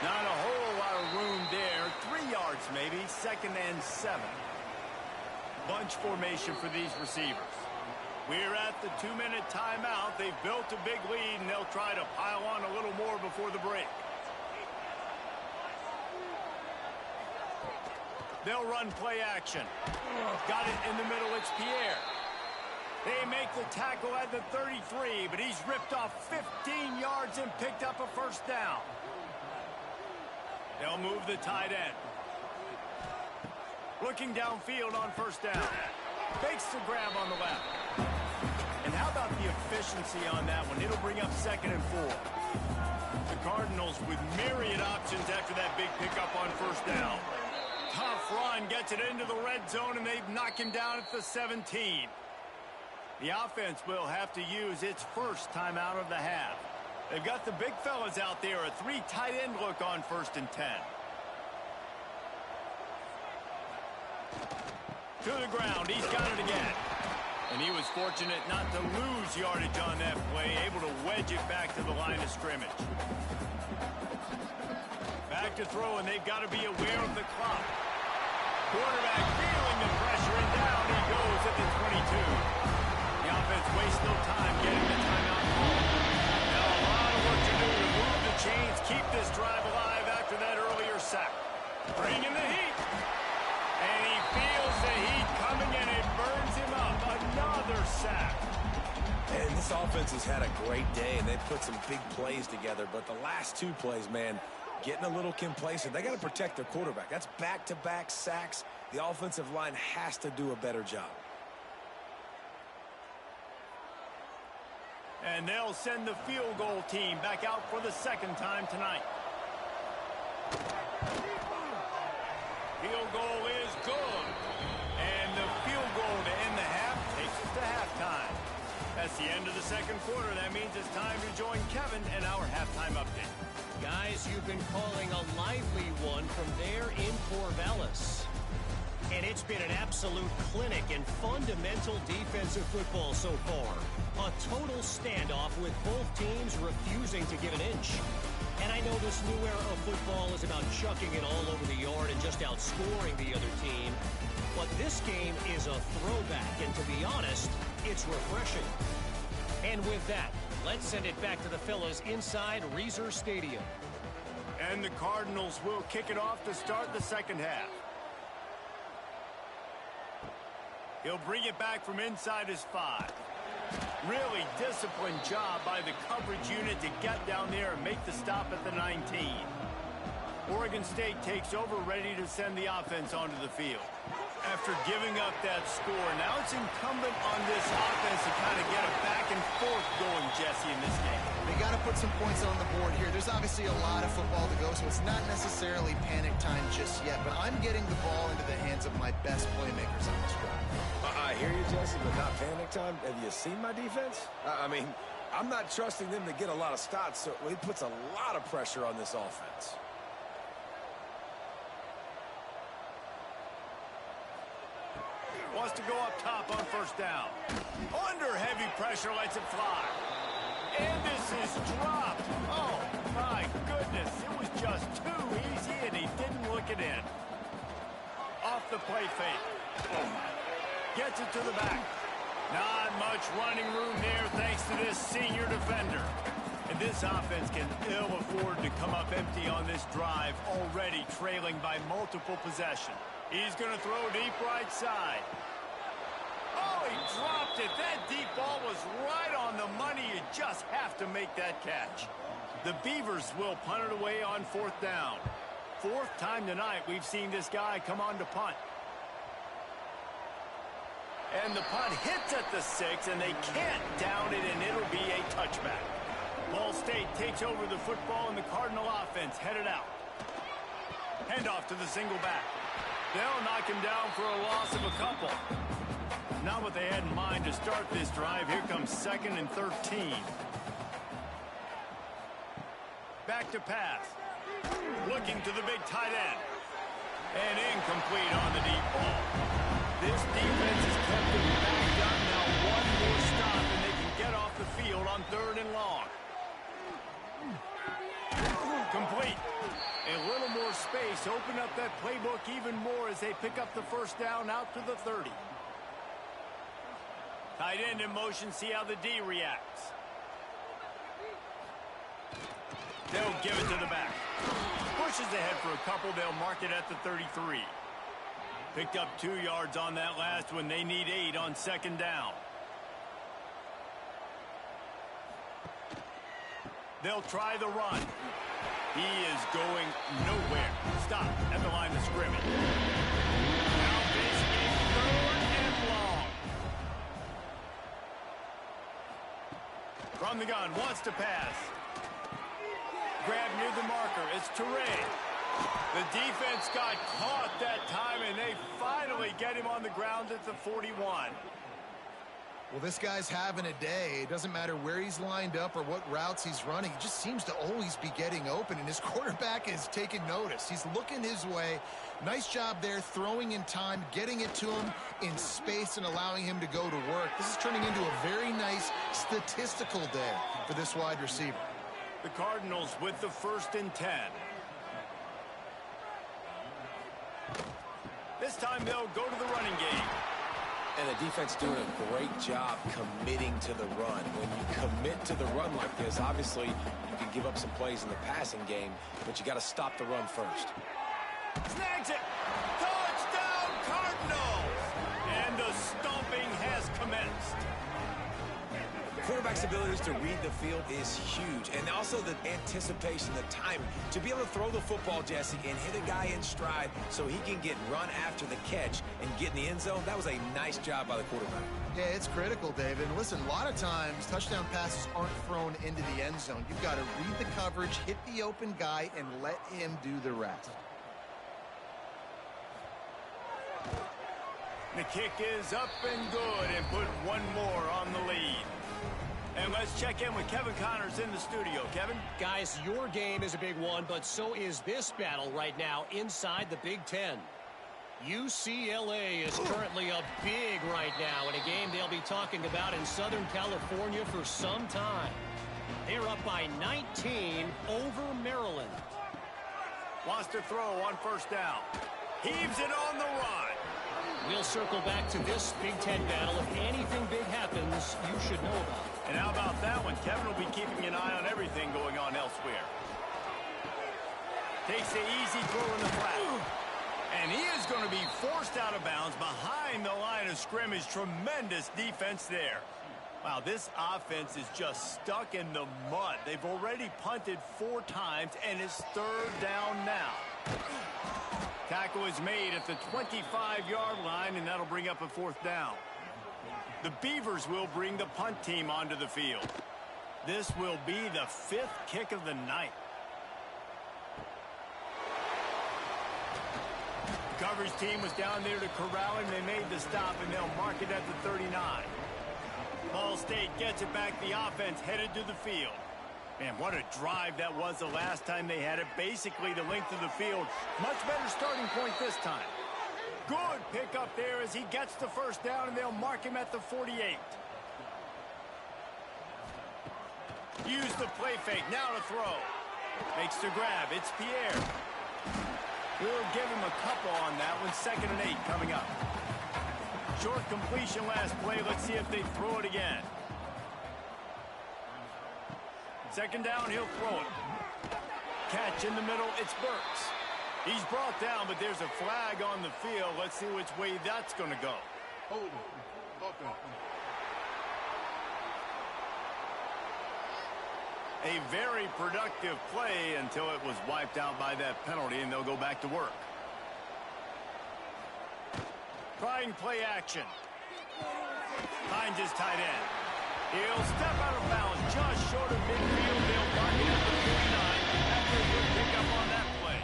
Not a whole lot of room there. 3 yards maybe, 2nd and 7. Bunch formation for these receivers. We're at the 2-minute timeout. They've built a big lead, and they'll try to pile on a little more before the break. They'll run play action. Got it in the middle. It's Pierre. They make the tackle at the 33, but he's ripped off 15 yards and picked up a first down. They'll move the tight end. Looking downfield on 1st down. Fakes the grab on the left. And how about the efficiency on that one? It'll bring up 2nd and 4. The Cardinals with myriad options after that big pickup on 1st down. Tough run, gets it into the red zone, and they knock him down at the 17. The offense will have to use its first timeout of the half. They've got the big fellas out there, a 3 tight end look on 1st and 10. To the ground, he's got it again. And he was fortunate not to lose yardage on that play, able to wedge it back to the line of scrimmage. Back to throw, and they've got to be aware of the clock. Quarterback feeling the pressure, and down he goes at the 22. The offense wastes no time getting the timeout call. Now a lot of work to do to move the chains, keep this drive alive after that earlier sack. Bringing the heat. And he feels the heat coming, and it burns him up. Another sack. And this offense has had a great day, and they've put some big plays together. But the last two plays, man, getting a little complacent. They got to protect their quarterback. That's back-to-back sacks. The offensive line has to do a better job. And they'll send the field goal team back out for the second time tonight. Field goal is good. And the field goal to end the half takes us to halftime. That's the end of the second quarter. That means it's time to join Kevin and our halftime update. Guys, you've been calling a lively one from there in Corvallis. And it's been an absolute clinic in fundamental defensive football so far. A total standoff with both teams refusing to give an inch. And I know this new era of football is about chucking it all over the yard and just outscoring the other team. But this game is a throwback, and to be honest, it's refreshing. And with that, let's send it back to the fellas inside Reser Stadium. And the Cardinals will kick it off to start the second half. He'll bring it back from inside his 5. Really disciplined job by the coverage unit to get down there and make the stop at the 19. Oregon State takes over, ready to send the offense onto the field. After giving up that score, now it's incumbent on this offense to kind of get a back and forth going, Jesse, in this game. They got to put some points on the board here. There's obviously a lot of football to go, so it's not necessarily panic time just yet, but I'm getting the ball into the hands of my best playmakers on this drive. I hear you, Jesse, but not panic time. Have you seen my defense? I mean, I'm not trusting them to get a lot of stops, so it puts a lot of pressure on this offense. Wants to go up top on first down. Under heavy pressure, lets it fly. And this is dropped. Oh, my goodness. It was just too easy, and he didn't look it in. Off the play fake. Gets it to the back. Not much running room there thanks to this senior defender. And this offense can ill afford to come up empty on this drive, already trailing by multiple possessions. He's going to throw deep right side. Oh, he dropped it. That deep ball was right on the money. You just have to make that catch. The Beavers will punt it away on fourth down. Fourth time tonight we've seen this guy come on to punt. And the punt hits at the 6, and they can't down it, and it'll be a touchback. Ball State takes over the football, and the Cardinal offense headed out. Handoff to the single back. They'll knock him down for a loss of a couple. Not what they had in mind to start this drive. Here comes 2nd and 13. Back to pass. Looking to the big tight end. And incomplete on the deep ball. This defense has kept them backed up. Now one more stop, and they can get off the field on 3rd and long. Complete. A little more space. Open up that playbook even more as they pick up the first down out to the 30. Tight end in motion. See how the D reacts. They'll give it to the back. Pushes ahead for a couple. They'll mark it at the 33. Picked up 2 yards on that last one. They need 8 on 2nd down. They'll try the run. He is going nowhere. Stop at the line of scrimmage. Now facing a 3rd and long. From the gun, wants to pass. Grab near the marker. It's Teray. The defense got caught that time, and they finally get him on the ground at the 41. Well, this guy's having a day. It doesn't matter where he's lined up or what routes he's running. He just seems to always be getting open, and his quarterback is taking notice. He's looking his way. Nice job there, throwing in time, getting it to him in space, and allowing him to go to work. This is turning into a very nice statistical day for this wide receiver. The Cardinals with the 1st and 10. This time they'll go to the running game. And the defense doing a great job committing to the run. When you commit to the run like this, obviously you can give up some plays in the passing game, but you got to stop the run first. Snags it. Touchdown, Cardinals. And the stomping has commenced. Quarterback's abilities to read the field is huge, and also the anticipation, the timing. To be able to throw the football, Jesse, and hit a guy in stride so he can get run after the catch and get in the end zone, that was a nice job by the quarterback. Yeah, it's critical, David. And listen, a lot of times touchdown passes aren't thrown into the end zone. You've got to read the coverage, hit the open guy, and let him do the rest. The kick is up and good, and put one more on the lead. And let's check in with Kevin Connors in the studio. Kevin? Guys, your game is a big one, but so is this battle right now inside the Big Ten. UCLA is currently up big right now in a game they'll be talking about in Southern California for some time. They're up by 19 over Maryland. Wants to throw on first down. Heaves it on the run. We'll circle back to this Big Ten battle. If anything big happens, you should know about it. And how about that one? Kevin will be keeping an eye on everything going on elsewhere. Takes the easy throw in the flat. And he is going to be forced out of bounds behind the line of scrimmage. Tremendous defense there. Wow, this offense is just stuck in the mud. They've already punted 4 times, and it's third down now. Tackle is made at the 25-yard line, and that'll bring up a fourth down. The Beavers will bring the punt team onto the field. This will be the 5th kick of the night. The coverage team was down there to corral him. They made the stop, and they'll mark it at the 39. Ball State gets it back. The offense headed to the field. Man, what a drive that was the last time they had it. Basically the length of the field. Much better starting point this time. Good pickup there as he gets the first down, and they'll mark him at the 48. Use the play fake. Now to throw. Makes the grab. It's Pierre. We'll give him a couple on that one. 2nd and 8 coming up. Short completion last play. Let's see if they throw it again. 2nd down, he'll throw it. Catch in the middle, it's Burks. He's brought down, but there's a flag on the field. Let's see which way that's going to go. A very productive play until it was wiped out by that penalty, and they'll go back to work. Trying play action. Finds his tight end. He'll step out of bounds just short of midfield. They'll mark it at the 49 after a good pickup on that play.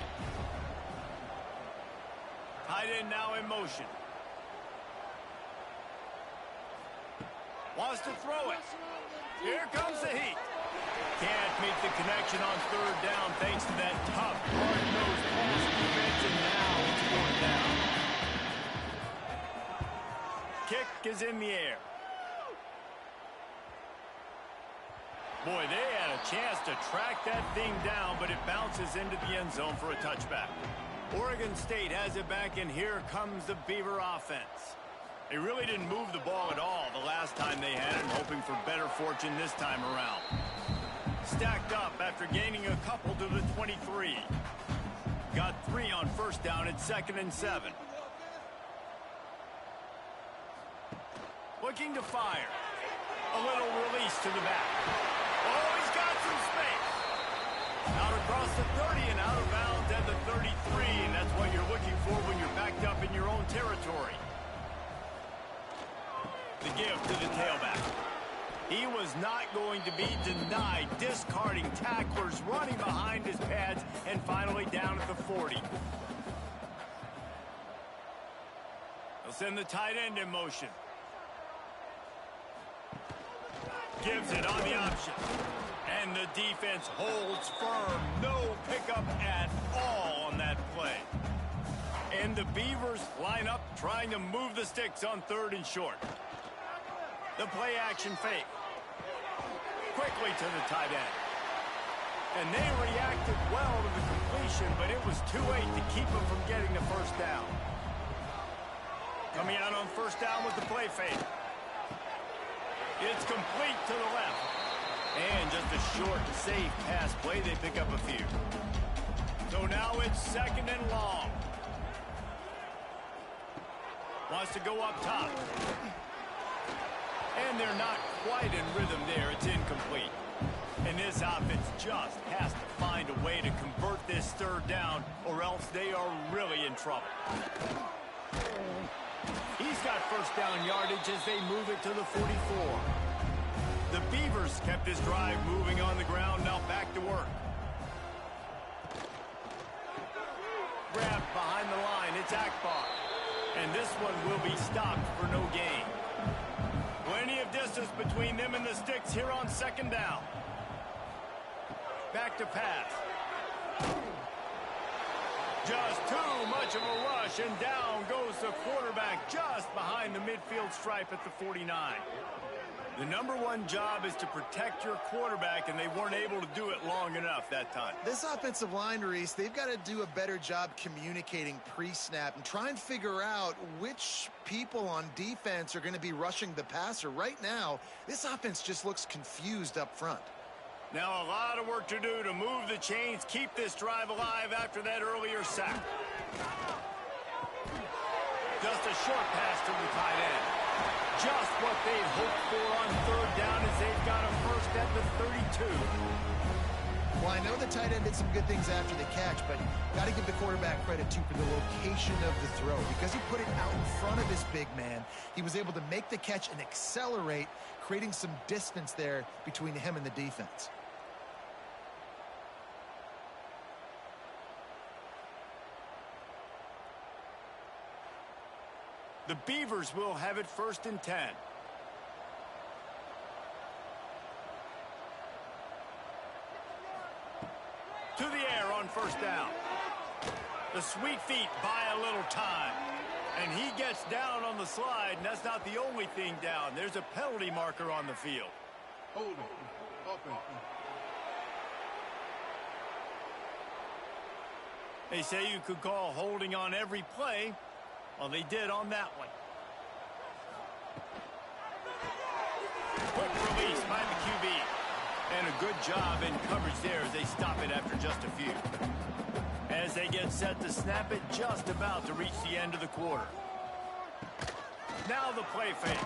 Tight end now in motion. Wants to throw it. Here comes the heat. Can't make the connection on 3rd down thanks to that tough, hard-nosed pass defense, and now it's 4th down. Kick is in the air. Boy, they had a chance to track that thing down, but it bounces into the end zone for a touchback. Oregon State has it back, and here comes the Beaver offense. They really didn't move the ball at all the last time they had it, hoping for better fortune this time around. Stacked up after gaining a couple to the 23. Got 3 on first down at 2nd and 7. Looking to fire. A little release to the back. Oh, he's got some space. Out across the 30 and out of bounds at the 33, and that's what you're looking for when you're backed up in your own territory. The give to the tailback. He was not going to be denied, discarding tacklers, running behind his pads, and finally down at the 40. They'll send the tight end in motion. Gives it on the option. And the defense holds firm. No pickup at all on that play. And the Beavers line up trying to move the sticks on 3rd and short. The play action fake. Quickly to the tight end. And they reacted well to the completion, but it was too late to keep them from getting the first down. Coming out on first down with the play fake. It's complete to the left. And just a short, safe pass play. They pick up a few. So now it's second and long. Wants to go up top. And they're not quite in rhythm there. It's incomplete. And this offense just has to find a way to convert this third down, or else they are really in trouble. He's got first down yardage as they move it to the 44. The Beavers kept this drive moving on the ground. Now back to work. Grabbed behind the line. It's Akbar. And this one will be stopped for no gain. Plenty of distance between them and the sticks here on second down. Back to pass. Just too much of a rush, and down goes the quarterback just behind the midfield stripe at the 49. The #1 job is to protect your quarterback, and they weren't able to do it long enough that time. This offensive line, Reese, they've got to do a better job communicating pre-snap and try and figure out which people on defense are going to be rushing the passer. Right now, this offense just looks confused up front. Now a lot of work to do to move the chains, keep this drive alive after that earlier sack. Just a short pass to the tight end. Just what they've hoped for on third down as they've got him first at the 32. Well, I know the tight end did some good things after the catch, but got to give the quarterback credit, too, for the location of the throw. Because he put it out in front of his big man, he was able to make the catch and accelerate, creating some distance there between him and the defense. The Beavers will have it first and 10. To the air on first down. The sweet feet buy a little time. And he gets down on the slide, and that's not the only thing down. There's a penalty marker on the field. Hold it. Open. They say you could call holding on every play. Well, they did on that one. Quick release by the QB. And a good job in coverage there as they stop it after just a few. As they get set to snap it, just about to reach the end of the quarter. Now the play fake.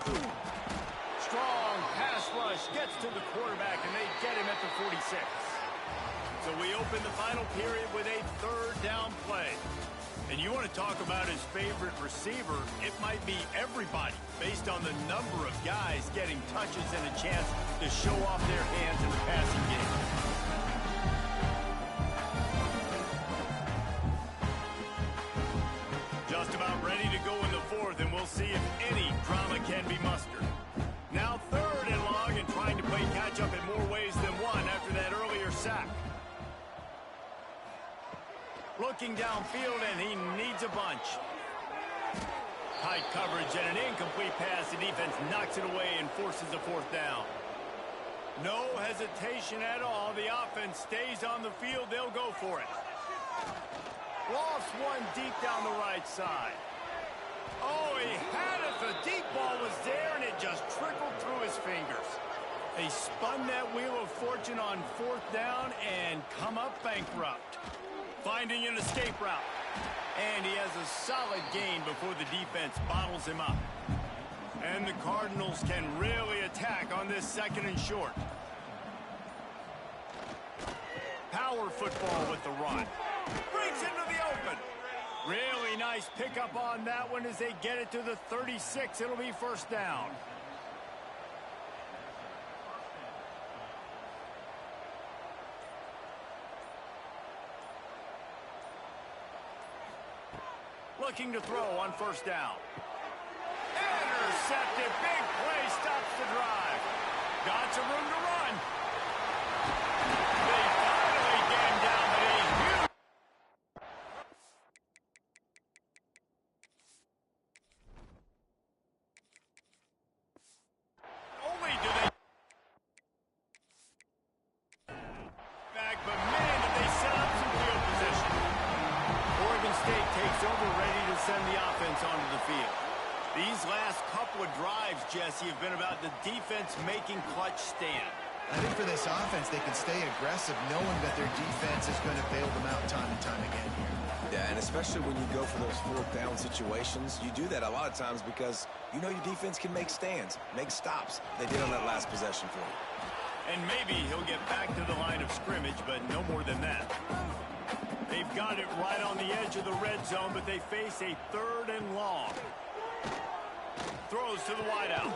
Strong pass rush gets to the quarterback, and they get him at the 46. So we open the final period with a third down play. And you want to talk about his favorite receiver, it might be everybody based on the number of guys getting touches and a chance to show off their hands in the passing game. Just about ready to go in the fourth, and we'll see if any drama can be mustered. Now third and long, and trying to play catch-up in more ways than one after that earlier sack. Looking downfield, and he needs a bunch. Tight coverage and an incomplete pass. The defense knocks it away and forces a fourth down. No hesitation at all. The offense stays on the field. They'll go for it. Lost one deep down the right side. Oh, he had it. The deep ball was there, and it just trickled through his fingers. They spun that wheel of fortune on fourth down and come up bankrupt. Finding an escape route. And he has a solid gain before the defense bottles him up. And the Cardinals can really attack on this second and short. Power football with the run. Brings into the open. Really nice pickup on that one as they get it to the 36. It'll be first down. Looking to throw on first down. Intercepted. Big play stops the drive. Got some room to run. They finally get him down to a huge. Only do they back, but man, did they set up some field position. Oregon State takes over, ready to send the offense onto the field. These last couple of drives, Jesse, have been about the defense making clutch stand. I think for this offense, they can stay aggressive knowing that their defense is going to bail them out time and time again here. Yeah, and especially when you go for those fourth down situations, you do that a lot of times because you know your defense can make stands, make stops. They did on that last possession for you. And maybe he'll get back to the line of scrimmage, but no more than that. They've got it right on the edge of the red zone, but they face a 3rd and long. Throws to the wideout.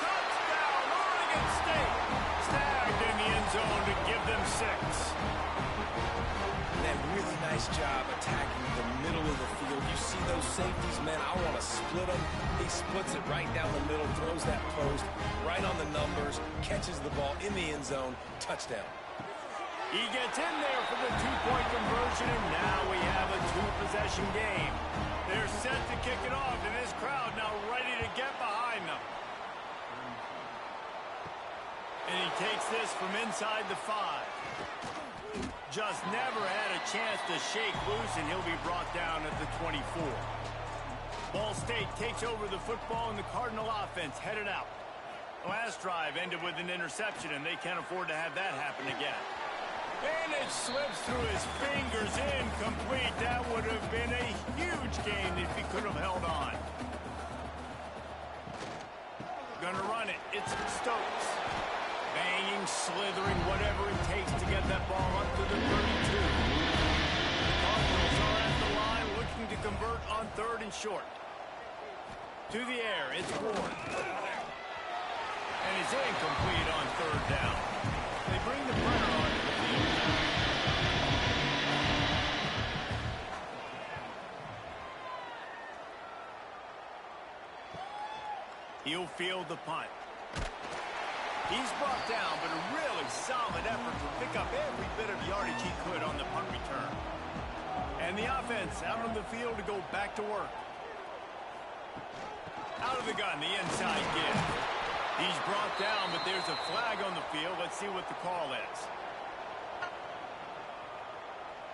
Touchdown, Oregon State! Snagged in the end zone to give them 6. That really nice job attacking the middle of the field. You see those safeties, man, I want to split them. He splits it right down the middle, throws that post right on the numbers, catches the ball in the end zone, touchdown. He gets in there for the 2-point conversion, and now we have a 2-possession game. They're set to kick it off, and this crowd now ready to get behind them. And he takes this from inside the 5. Just never had a chance to shake loose, and he'll be brought down at the 24. Ball State takes over the football, and the Cardinal offense headed out. Last drive ended with an interception, and they can't afford to have that happen again. And it slips through his fingers, incomplete. That would have been a huge gain if he could have held on. Gonna run it. It's Stokes. Banging, slithering, whatever it takes to get that ball up to the 32. The Cardinals are at the line looking to convert on 3rd and short. To the air, it's Ward. And it's incomplete on 3rd down. They bring the punter onto the field. He'll field the punt. He's brought down, but a really solid effort to pick up every bit of yardage he could on the punt return. And the offense out on the field to go back to work. Out of the gun, the inside give. He's brought down, but there's a flag on the field. Let's see what the call is.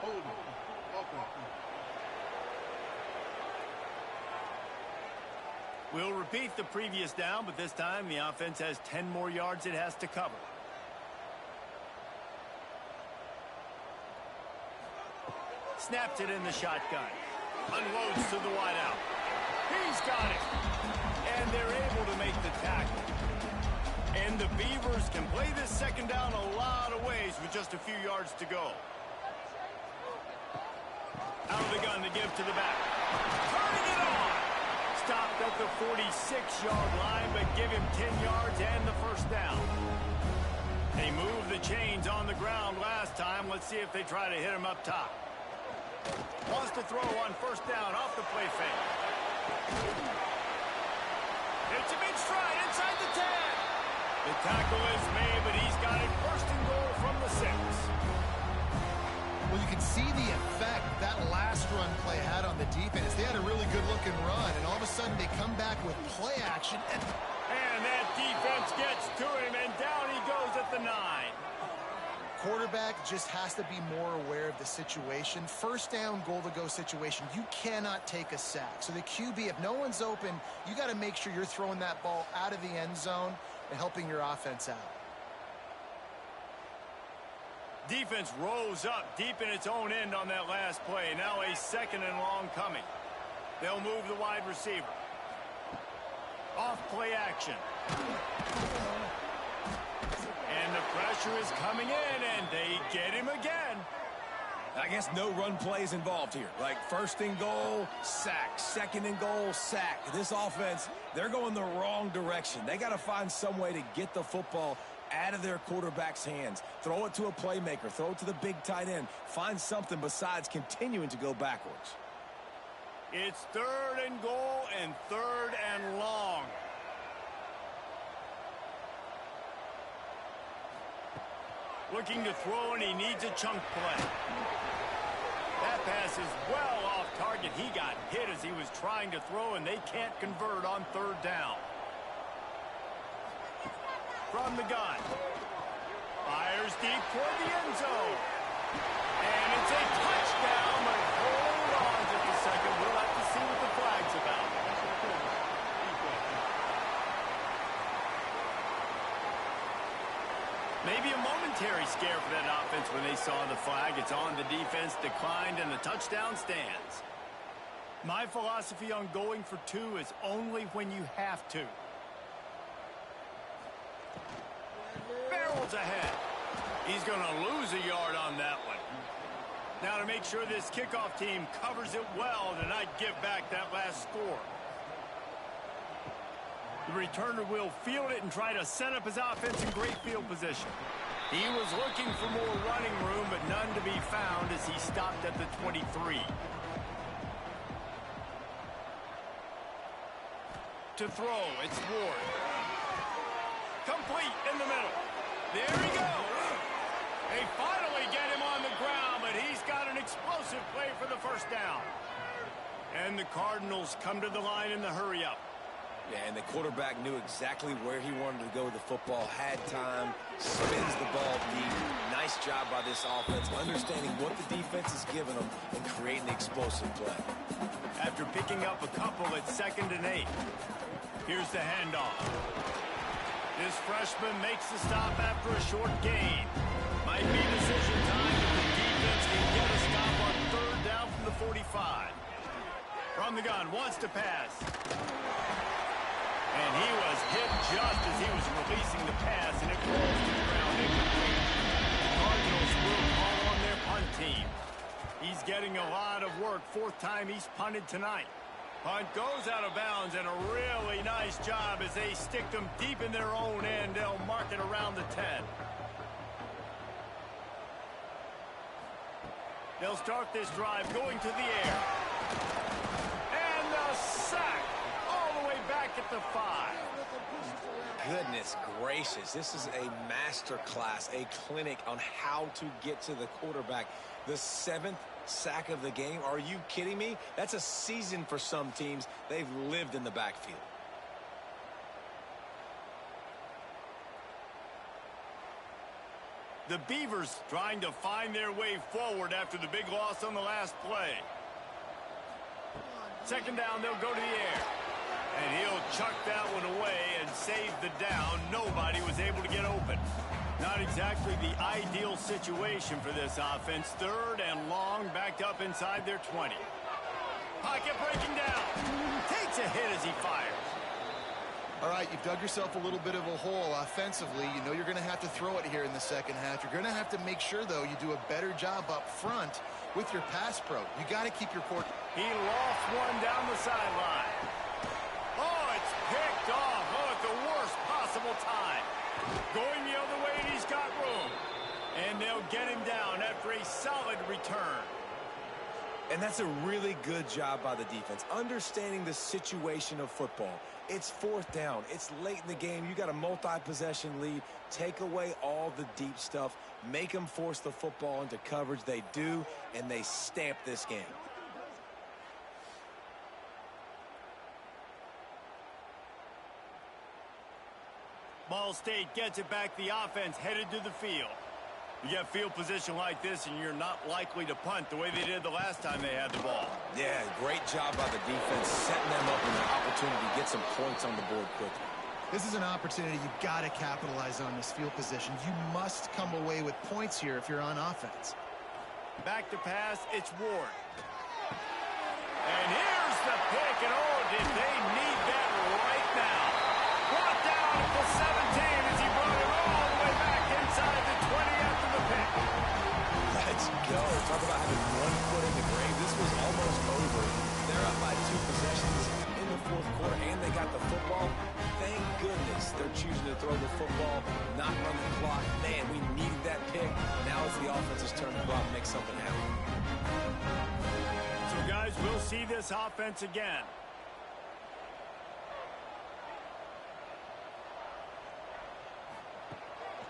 Hold it. Offense. We'll repeat the previous down, but this time the offense has 10 more yards it has to cover. Snaps it in the shotgun. Unloads to the wideout. He's got it. And they're able to make the tackle. And the Beavers can play this 2nd down a lot of ways with just a few yards to go. Out of the gun to give to the back. Turning it on. Stopped at the 46-yard line, but give him 10 yards and the 1st down. They moved the chains on the ground last time. Let's see if they try to hit him up top. Wants to throw on 1st down off the play fake. Hits him in stride inside the 10. The tackle is made, but he's got it 1st and goal from the 6. Well, you can see the effect that last run play had on the defense. They had a really good-looking run, and all of a sudden they come back with play action. And that defense gets to him, and down he goes at the 9. Quarterback just has to be more aware of the situation. 1st down, goal-to-go situation. You cannot take a sack. So the QB, if no one's open, you got to make sure you're throwing that ball out of the end zone and helping your offense out. Defense rose up deep in its own end on that last play. Now a 2nd and long coming. They'll move the wide receiver. Off play action. And the pressure is coming in, and they get him again. I guess no run plays involved here. Like 1st and goal, sack. 2nd and goal, sack. This offense, they're going the wrong direction. They got to find some way to get the football out of their quarterback's hands. Throw it to a playmaker. Throw it to the big tight end. Find something besides continuing to go backwards. It's 3rd and goal and 3rd and long. Looking to throw, and he needs a chunk play. That pass is well off target. He got hit as he was trying to throw, and they can't convert on 3rd down. From the gun. Fires deep toward the end zone. And it's a touchdown, but hold on just a second. We'll have to see what the flag's about. Maybe a momentary scare for that offense when they saw the flag. It's on, the defense declined, and the touchdown stands. My philosophy on going for two is only when you have to. Barrels ahead. He's going to lose a yard on that one. Now to make sure this kickoff team covers it well to not give back that last score. The returner will field it and try to set up his offense in great field position. He was looking for more running room, but none to be found as he stopped at the 23. To throw, it's Ward. Complete in the middle. There he goes. They finally get him on the ground, but he's got an explosive play for the first down. And the Cardinals come to the line in the hurry-up. Yeah, and the quarterback knew exactly where he wanted to go with the football, had time, spins the ball deep. Nice job by this offense, understanding what the defense is giving them and creating the explosive play. After picking up a couple at 2nd and 8, here's the handoff. This freshman makes the stop after a short gain. Might be decision time if the defense can get a stop on 3rd down from the 45. From the gun, wants to pass. And he was hit just as he was releasing the pass, and it rolls to the ground incomplete. The Cardinals will call on their punt team. He's getting a lot of work. 4th time he's punted tonight. Punt goes out of bounds, and a really nice job as they stick them deep in their own end. They'll mark it around the 10. They'll start this drive going to the air. And the sack all the way back at the 5. Goodness gracious, this is a master class, a clinic on how to get to the quarterback. The 7th sack of the game. Are you kidding me? That's a season for some teams. They've lived in the backfield. The Beavers trying to find their way forward after the big loss on the last play. 2nd down, they'll go to the air. And he'll chuck that one away and save the down. Nobody was able to get open. Not exactly the ideal situation for this offense. 3rd and long, backed up inside their 20. Pocket breaking down. Takes a hit as he fires. All right, you've dug yourself a little bit of a hole offensively. You know you're going to have to throw it here in the 2nd half. You're going to have to make sure, though, you do a better job up front with your pass pro. You got to keep your court. He lost one down the sideline. Oh, it's picked off. Oh, at the worst possible time. Going the other way, and he's got room. And they'll get him down after a solid return. And that's a really good job by the defense, understanding the situation of football. It's 4th down. It's late in the game. You got a multi-possession lead. Take away all the deep stuff. Make them force the football into coverage. They do, and they stamp this game. Ball State gets it back. The offense headed to the field. You get field position like this, and you're not likely to punt the way they did the last time they had the ball. Yeah, great job by the defense, setting them up with an opportunity to get some points on the board quickly. This is an opportunity you've got to capitalize on this field position. You must come away with points here if you're on offense. Back to pass, it's Ward. And here's the pick, and oh, did they need that right now. Brought down at the 17 as he brought it all the way back inside the 20 after the pick. Let's go. Talk about having one foot in the grave. This was almost over. They're up by 2 possessions in the 4th quarter, and they got the football. Thank goodness they're choosing to throw the football, not run the clock. Man, we needed that pick. Now it's the offense's turn to go out and make something happen. So, guys, we'll see this offense again.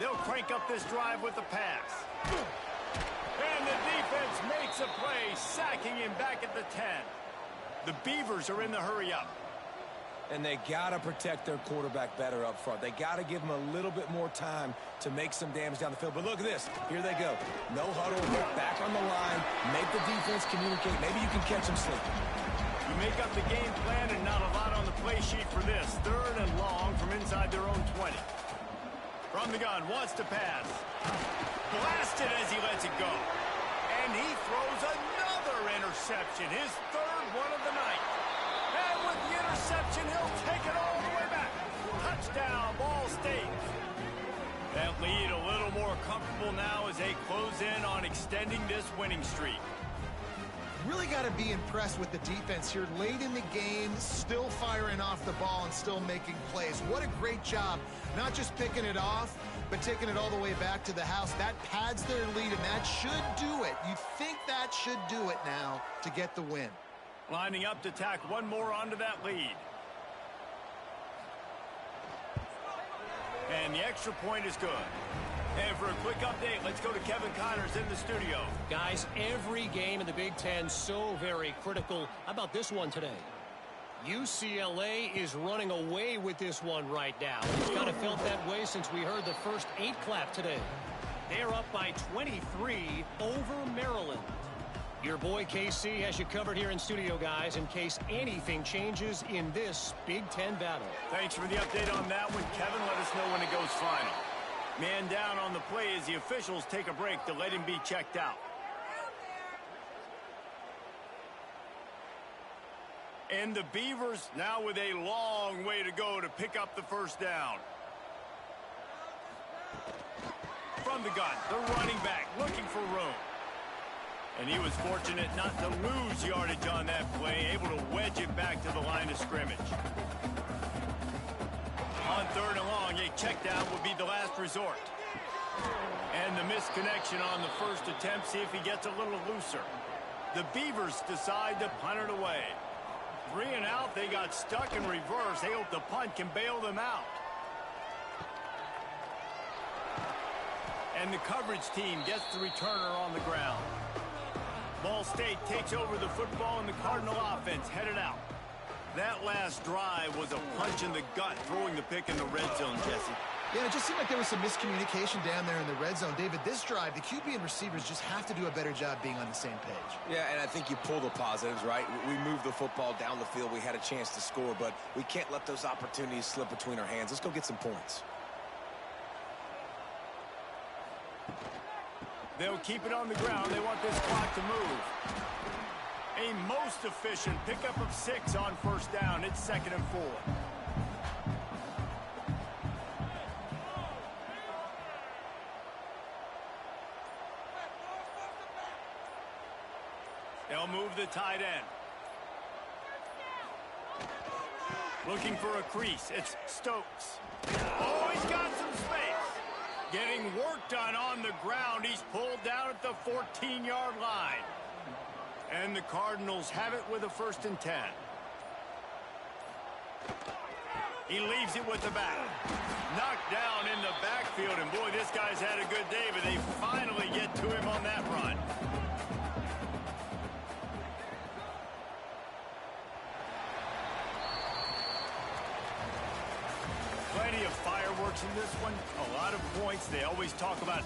They'll crank up this drive with the pass. And the defense makes a play, sacking him back at the 10. The Beavers are in the hurry-up. And they got to protect their quarterback better up front. They got to give him a little bit more time to make some damage down the field. But look at this. Here they go. No huddle. Back on the line. Make the defense communicate. Maybe you can catch them sleeping. You make up the game plan and not a lot on the play sheet for this. 3rd and long from inside their own 20. From the gun, wants to pass. Blasted as he lets it go. And he throws another interception, his third one of the night. And with the interception, he'll take it all the way back. Touchdown, Ball State. That lead a little more comfortable now as they close in on extending this winning streak. Really got to be impressed with the defense here late in the game, still firing off the ball and still making plays. What a great job, not just picking it off, but taking it all the way back to the house. That pads their lead, and that should do it. You think that should do it now to get the win. Lining up to tack one more onto that lead. And the extra point is good. And for a quick update, let's go to Kevin Connors in the studio. Guys, every game in the Big Ten so very critical. How about this one today? UCLA is running away with this one right now. It's kind of felt that way since we heard the first 8 clap today. They're up by 23 over Maryland. Your boy KC has you covered here in studio, guys, in case anything changes in this Big Ten battle. Thanks for the update on that one, Kevin. Let us know when it goes final. Man down on the play as the officials take a break to let him be checked out. And the Beavers now with a long way to go to pick up the first down. From the gun, the running back looking for room. And he was fortunate not to lose yardage on that play, able to wedge it back to the line of scrimmage. On 3rd and long, a check down would be the last resort. And the misconnection on the first attempt, see if he gets a little looser. The Beavers decide to punt it away. 3 and out, they got stuck in reverse. They hope the punt can bail them out. And the coverage team gets the returner on the ground. Ball State takes over the football and the Cardinal offense headed out. That last drive was a punch in the gut, throwing the pick in the red zone, Jesse. Yeah, it just seemed like there was some miscommunication down there in the red zone. David, this drive, the QB and receivers just have to do a better job being on the same page. Yeah, and I think you pull the positives, right? We moved the football down the field. We had a chance to score, but we can't let those opportunities slip between our hands. Let's go get some points. They'll keep it on the ground. They want this clock to move. A most efficient pickup of 6 on first down. It's 2nd and 4. They'll move the tight end. Looking for a crease. It's Stokes. Oh, he's got some space. Getting work done on the ground. He's pulled down at the 14-yard line. And the Cardinals have it with a 1st and 10. He leaves it with the back. Knocked down in the backfield. And boy, this guy's had a good day, but they finally get to him on that run. Plenty of fireworks in this one. A lot of points. They always talk about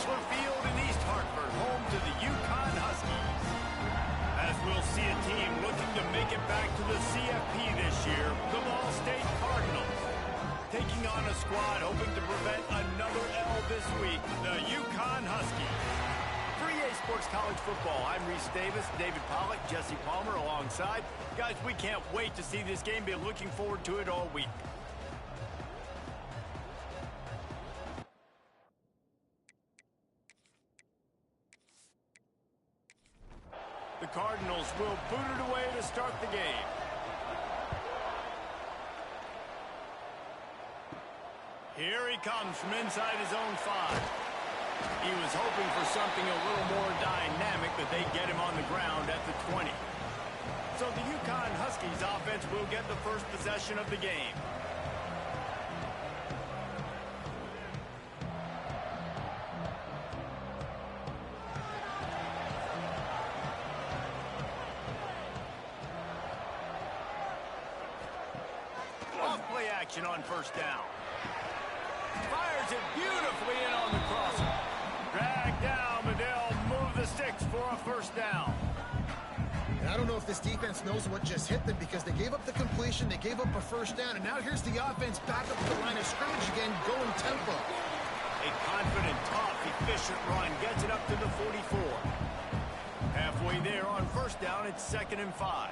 Bachelor Field in East Hartford, home to the Yukon Huskies. As we'll see a team looking to make it back to the CFB this year, the Ball State Cardinals. Taking on a squad hoping to prevent another L this week, the Yukon Huskies. For EA Sports College Football, I'm Reese Davis, David Pollack, Jesse Palmer alongside. Guys, we can't wait to see this game. Been looking forward to it all week. The Cardinals will boot it away to start the game. Here he comes from inside his own 5. He was hoping for something a little more dynamic, but they get him on the ground at the 20. So the Yukon Huskies offense will get the first possession of the game. Off-play action on first down. Fires it beautifully in on the crosser. Dragged down, but they'll move the sticks for a first down. And I don't know if this defense knows what just hit them because they gave up the completion, they gave up a first down, and now here's the offense back up the line of scrimmage again, going tempo. A confident, tough, efficient run gets it up to the 44. Halfway there on first down, it's 2nd and 5.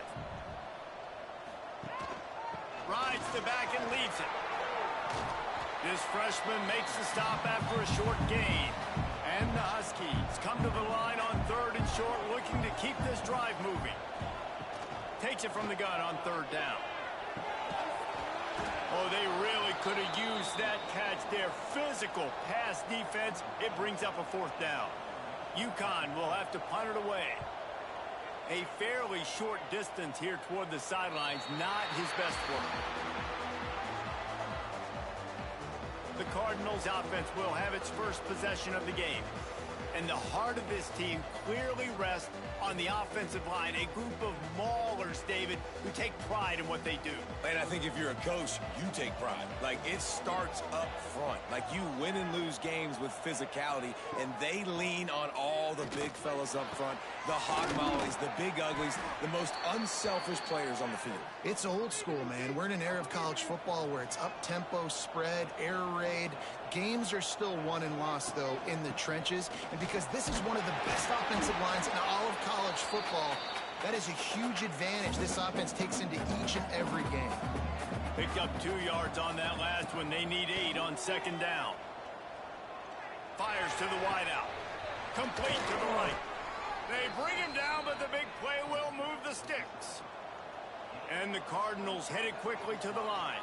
Rides the back and leads it. This freshman makes the stop after a short gain. And the Huskies come to the line on 3rd and short, looking to keep this drive moving. Takes it from the gun on 3rd down. Oh, they really could have used that catch there. Physical pass defense. It brings up a 4th down. Yukon will have to punt it away. A fairly short distance here toward the sidelines, not his best work. The Cardinals offense will have its first possession of the game. And the heart of this team clearly rests on the offensive line, a group of maulers, David, who take pride in what they do. And I think if you're a coach, you take pride. Like, it starts up front. Like, you win and lose games with physicality, and they lean on all the big fellas up front, the hog mollies, the big uglies, the most unselfish players on the field. It's old school, man. We're in an era of college football where it's up-tempo, spread, air raid. Games are still won and lost, though, in the trenches. And because this is one of the best offensive lines in all of college football, that is a huge advantage this offense takes into each and every game. Picked up 2 yards on that last one. They need 8 on 2nd down. Fires to the wideout. Complete to the right. They bring him down, but the big play will move the sticks. And the Cardinals headed quickly to the line.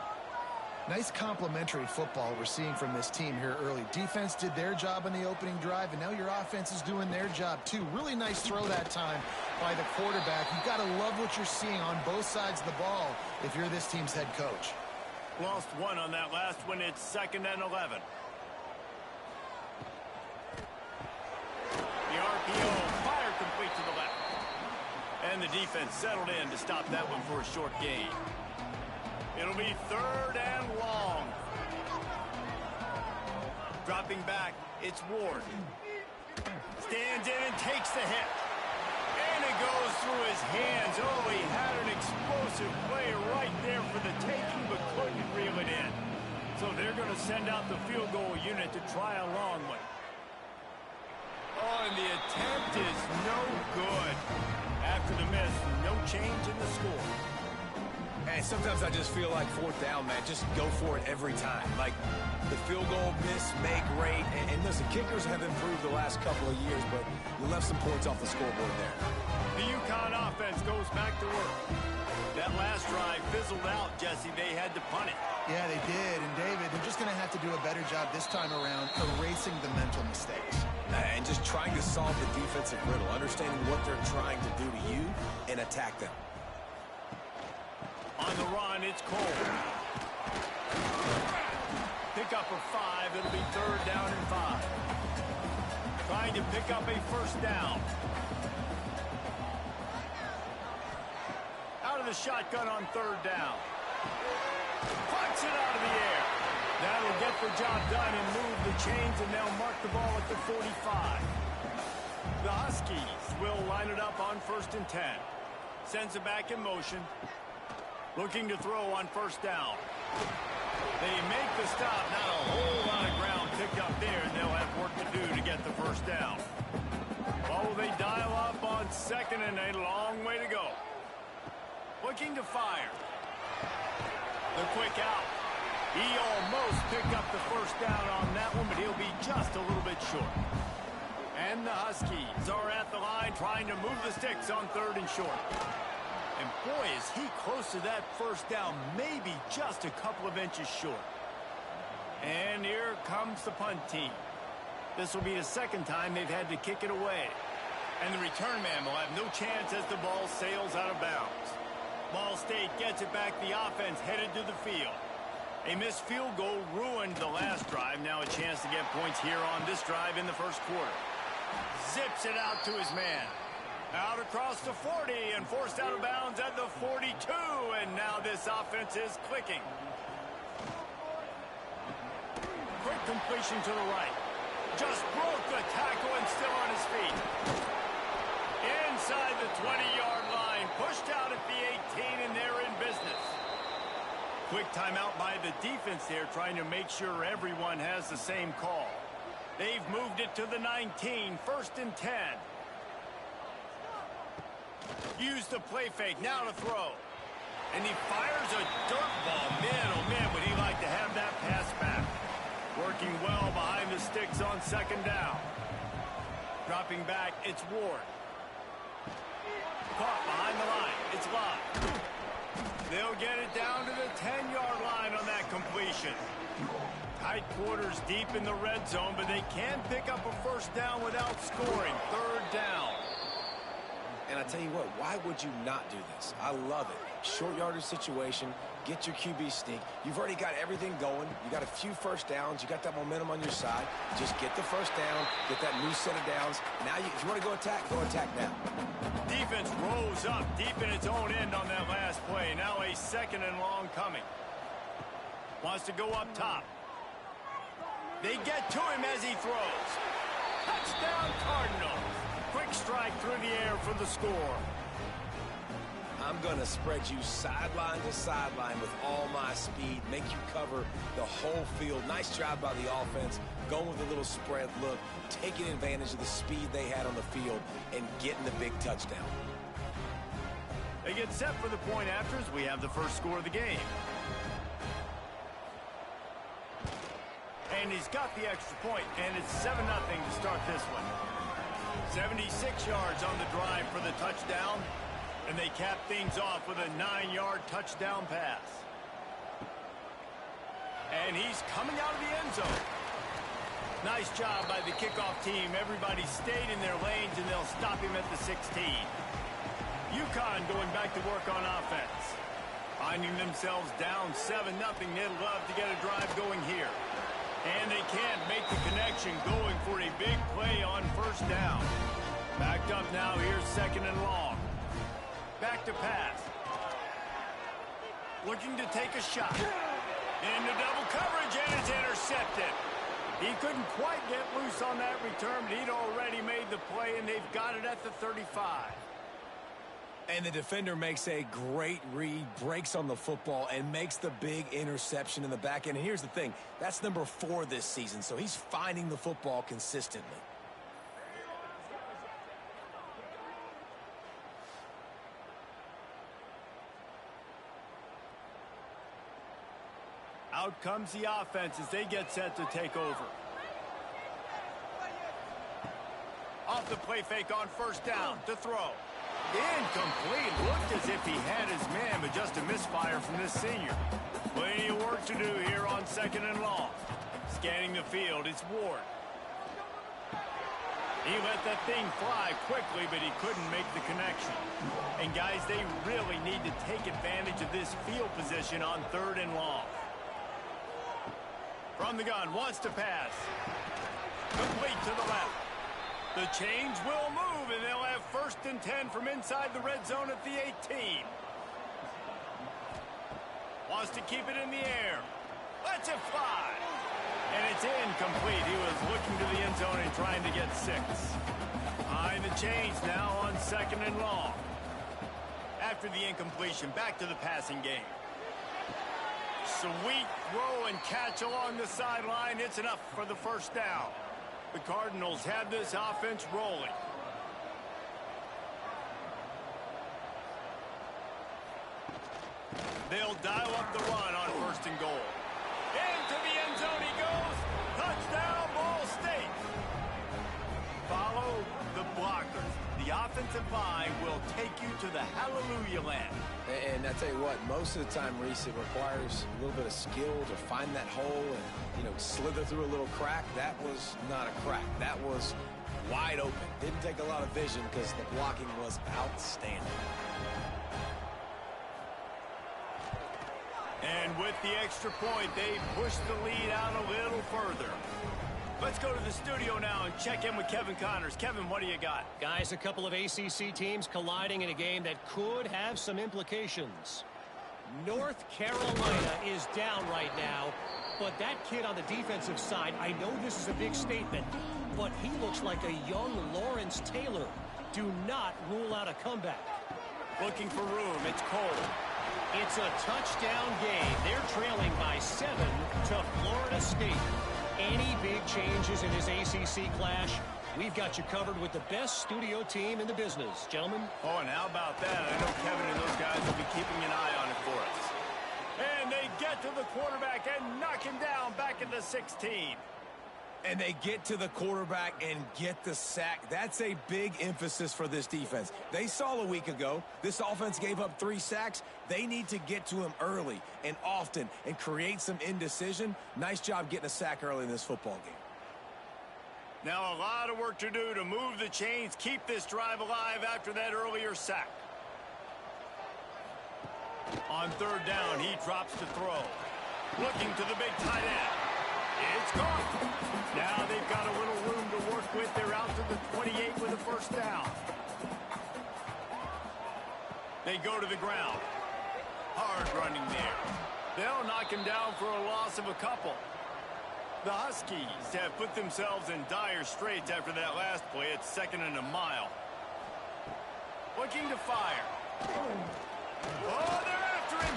Nice complementary football we're seeing from this team here early. Defense did their job on the opening drive, and now your offense is doing their job too. Really nice throw that time by the quarterback. You've got to love what you're seeing on both sides of the ball if you're this team's head coach. Lost 1 on that last one. It's 2nd and 11. The RPO fire complete to the left. And the defense settled in to stop that one for a short gain. It'll be 3rd and long. Dropping back, it's Ward. Stands in and takes the hit. And it goes through his hands. Oh, he had an explosive play right there for the taking, but couldn't reel it in. So they're going to send out the field goal unit to try a long one. Oh, and the attempt is no good. After the miss, no change in the score. And sometimes I just feel like 4th down, man, just go for it every time. Like, the field goal miss, make rate. And listen, kickers have improved the last couple of years, but you left some points off the scoreboard there. The Yukon offense goes back to work. That last drive fizzled out, Jesse. They had to punt it. Yeah, they did. And, David, they're just going to have to do a better job this time around erasing the mental mistakes. And just trying to solve the defensive riddle, understanding what they're trying to do to you and attack them. On the run, it's Cole. Pick up a 5. It'll be 3rd down and 5. Trying to pick up a first down. Out of the shotgun on 3rd down. Punts it out of the air. That'll get the job done and move the chains, and they'll mark the ball at the 45. The Huskies will line it up on 1st and 10. Sends it back in motion. Looking to throw on 1st down. They make the stop. Not a whole lot of ground picked up there, and they'll have work to do to get the 1st down. Oh, they dial up on 2nd and a long way to go. Looking to fire. The quick out. He almost picked up the 1st down on that one, but he'll be just a little bit short. And the Huskies are at the line trying to move the sticks on 3rd and short. And boy, is he close to that 1st down, maybe just a couple of inches short. And here comes the punt team. This will be the 2nd time they've had to kick it away. And the return man will have no chance as the ball sails out of bounds. Ball State gets it back. The offense headed to the field. A missed field goal ruined the last drive. Now a chance to get points here on this drive in the 1st quarter. Zips it out to his man. Out across the 40 and forced out of bounds at the 42. And now this offense is clicking. Quick completion to the right. Just broke the tackle and still on his feet. Inside the 20-yard line. Pushed out at the 18, and they're in business. Quick timeout by the defense there, trying to make sure everyone has the same call. They've moved it to the 19, 1st and 10. Use the play fake, now to throw. And he fires a dirt ball. Man, oh man, would he like to have that pass back. Working well behind the sticks on 2nd down. Dropping back, it's Ward. Caught behind the line, it's Lott. They'll get it down to the 10-yard line on that completion. Tight quarters deep in the red zone, but they can pick up a 1st down without scoring. 3rd down. And I tell you what, why would you not do this? I love it. Short yardage situation, get your QB sneak. You've already got everything going. You got a few 1st downs. You got that momentum on your side. Just get the 1st down, get that new set of downs. Now, if you want to go attack now. Defense rose up deep in its own end on that last play. Now a 2nd and long coming. Wants to go up top. They get to him as he throws. Touchdown, Cardinals. Quick strike through the air for the score. I'm going to spread you sideline to sideline with all my speed, make you cover the whole field. Nice job by the offense, going with a little spread look, taking advantage of the speed they had on the field, and getting the big touchdown. They get set for the point afters. We have the 1st score of the game. And he's got the extra point, and it's 7-0 to start this one. 76 yards on the drive for the touchdown. And they cap things off with a 9-yard touchdown pass. And he's coming out of the end zone. Nice job by the kickoff team. Everybody stayed in their lanes, and they'll stop him at the 16. UConn going back to work on offense. Finding themselves down 7-0. They'd love to get a drive going here. And they can't make the connection, going for a big play on 1st down. Backed up now, here's 2nd and long. Back to pass. Looking to take a shot. Into double coverage, and it's intercepted. He couldn't quite get loose on that return, but he'd already made the play, and they've got it at the 35. And the defender makes a great read, breaks on the football, and makes the big interception in the back end. And here's the thing, that's number 4 this season, so he's finding the football consistently. Out comes the offense as they get set to take over. Off the play fake on 1st down to throw. Incomplete. Looked as if he had his man, but just a misfire from this senior. Plenty of work to do here on 2nd and long. Scanning the field, it's Ward. He let that thing fly quickly, but he couldn't make the connection. And guys, they really need to take advantage of this field position on 3rd and long. From the gun, wants to pass. Complete to the left. The chains will move, and they'll have 1st and 10 from inside the red zone at the 18. Wants to keep it in the air. Lets it fly. And it's incomplete. He was looking to the end zone and trying to get 6. Behind the chains now on 2nd and long. After the incompletion, back to the passing game. Sweet throw and catch along the sideline. It's enough for the first down. The Cardinals have this offense rolling. They'll dial up the run on 1st and goal. Into the end zone he goes. Touchdown, Ball State. Follow the blockers. The offensive line will take you to the hallelujah land. And I tell you what, most of the time, Reese, it requires a little bit of skill to find that hole and, slither through a little crack. That was not a crack. That was wide open. Didn't take a lot of vision because the blocking was outstanding. And with the extra point, they push the lead out a little further. Let's go to the studio now and check in with Kevin Connors. Kevin, what do you got? Guys, a couple of ACC teams colliding in a game that could have some implications. North Carolina is down right now, but that kid on the defensive side, I know this is a big statement, but he looks like a young Lawrence Taylor. Do not rule out a comeback. Looking for room. It's Cole. It's a touchdown game. They're trailing by 7 to Florida State. Any big changes in this ACC clash, we've got you covered with the best studio team in the business. Gentlemen. Oh, and how about that? I know Kevin and those guys will be keeping an eye on it for us. And they get to the quarterback and knock him down back at the 16. And they get to the quarterback and get the sack. That's a big emphasis for this defense. They saw a week ago, this offense gave up 3 sacks. They need to get to him early and often and create some indecision. Nice job getting a sack early in this football game. Now a lot of work to do to move the chains, keep this drive alive after that earlier sack. On 3rd down, he drops to throw. Looking to the big tight end. It's gone. Now they've got a little room to work with. They're out to the 28 with a 1st down. They go to the ground. Hard running there. They'll knock him down for a loss of a couple. The Huskies have put themselves in dire straits after that last play. It's 2nd and a mile. Looking to fire. Oh, they're after him.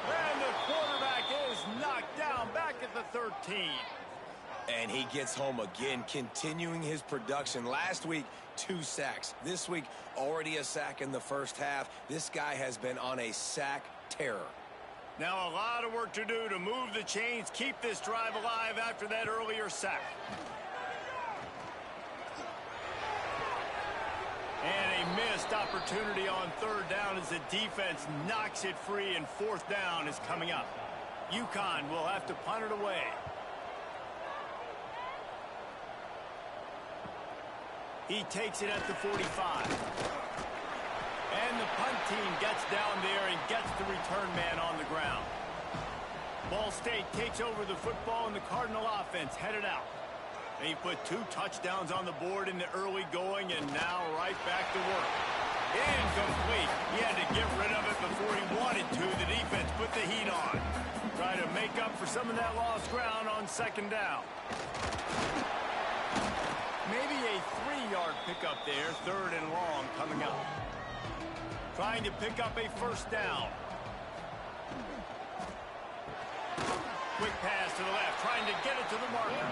And the quarterback is knocked down back at the 13. And he gets home again, continuing his production. Last week, 2 sacks. This week, already a sack in the first half. This guy has been on a sack terror. Now a lot of work to do to move the chains, keep this drive alive after that earlier sack. And a missed opportunity on 3rd down as the defense knocks it free, and 4th down is coming up. UConn will have to punt it away. He takes it at the 45. And the punt team gets down there and gets the return man on the ground. Ball State takes over the football, and the Cardinal offense headed out. They put 2 touchdowns on the board in the early going, and now right back to work. Incomplete. He had to get rid of it before he wanted to. The defense put the heat on. Try to make up for some of that lost ground on 2nd down. Maybe a 3-yard pickup there. 3rd and long coming up. Trying to pick up a 1st down. Quick pass to the left, trying to get it to the marker.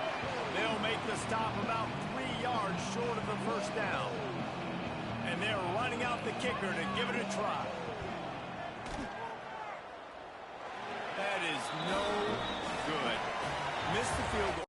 They'll make the stop about 3 yards short of the 1st down. And they're running out the kicker to give it a try. That is no good. Missed the field goal.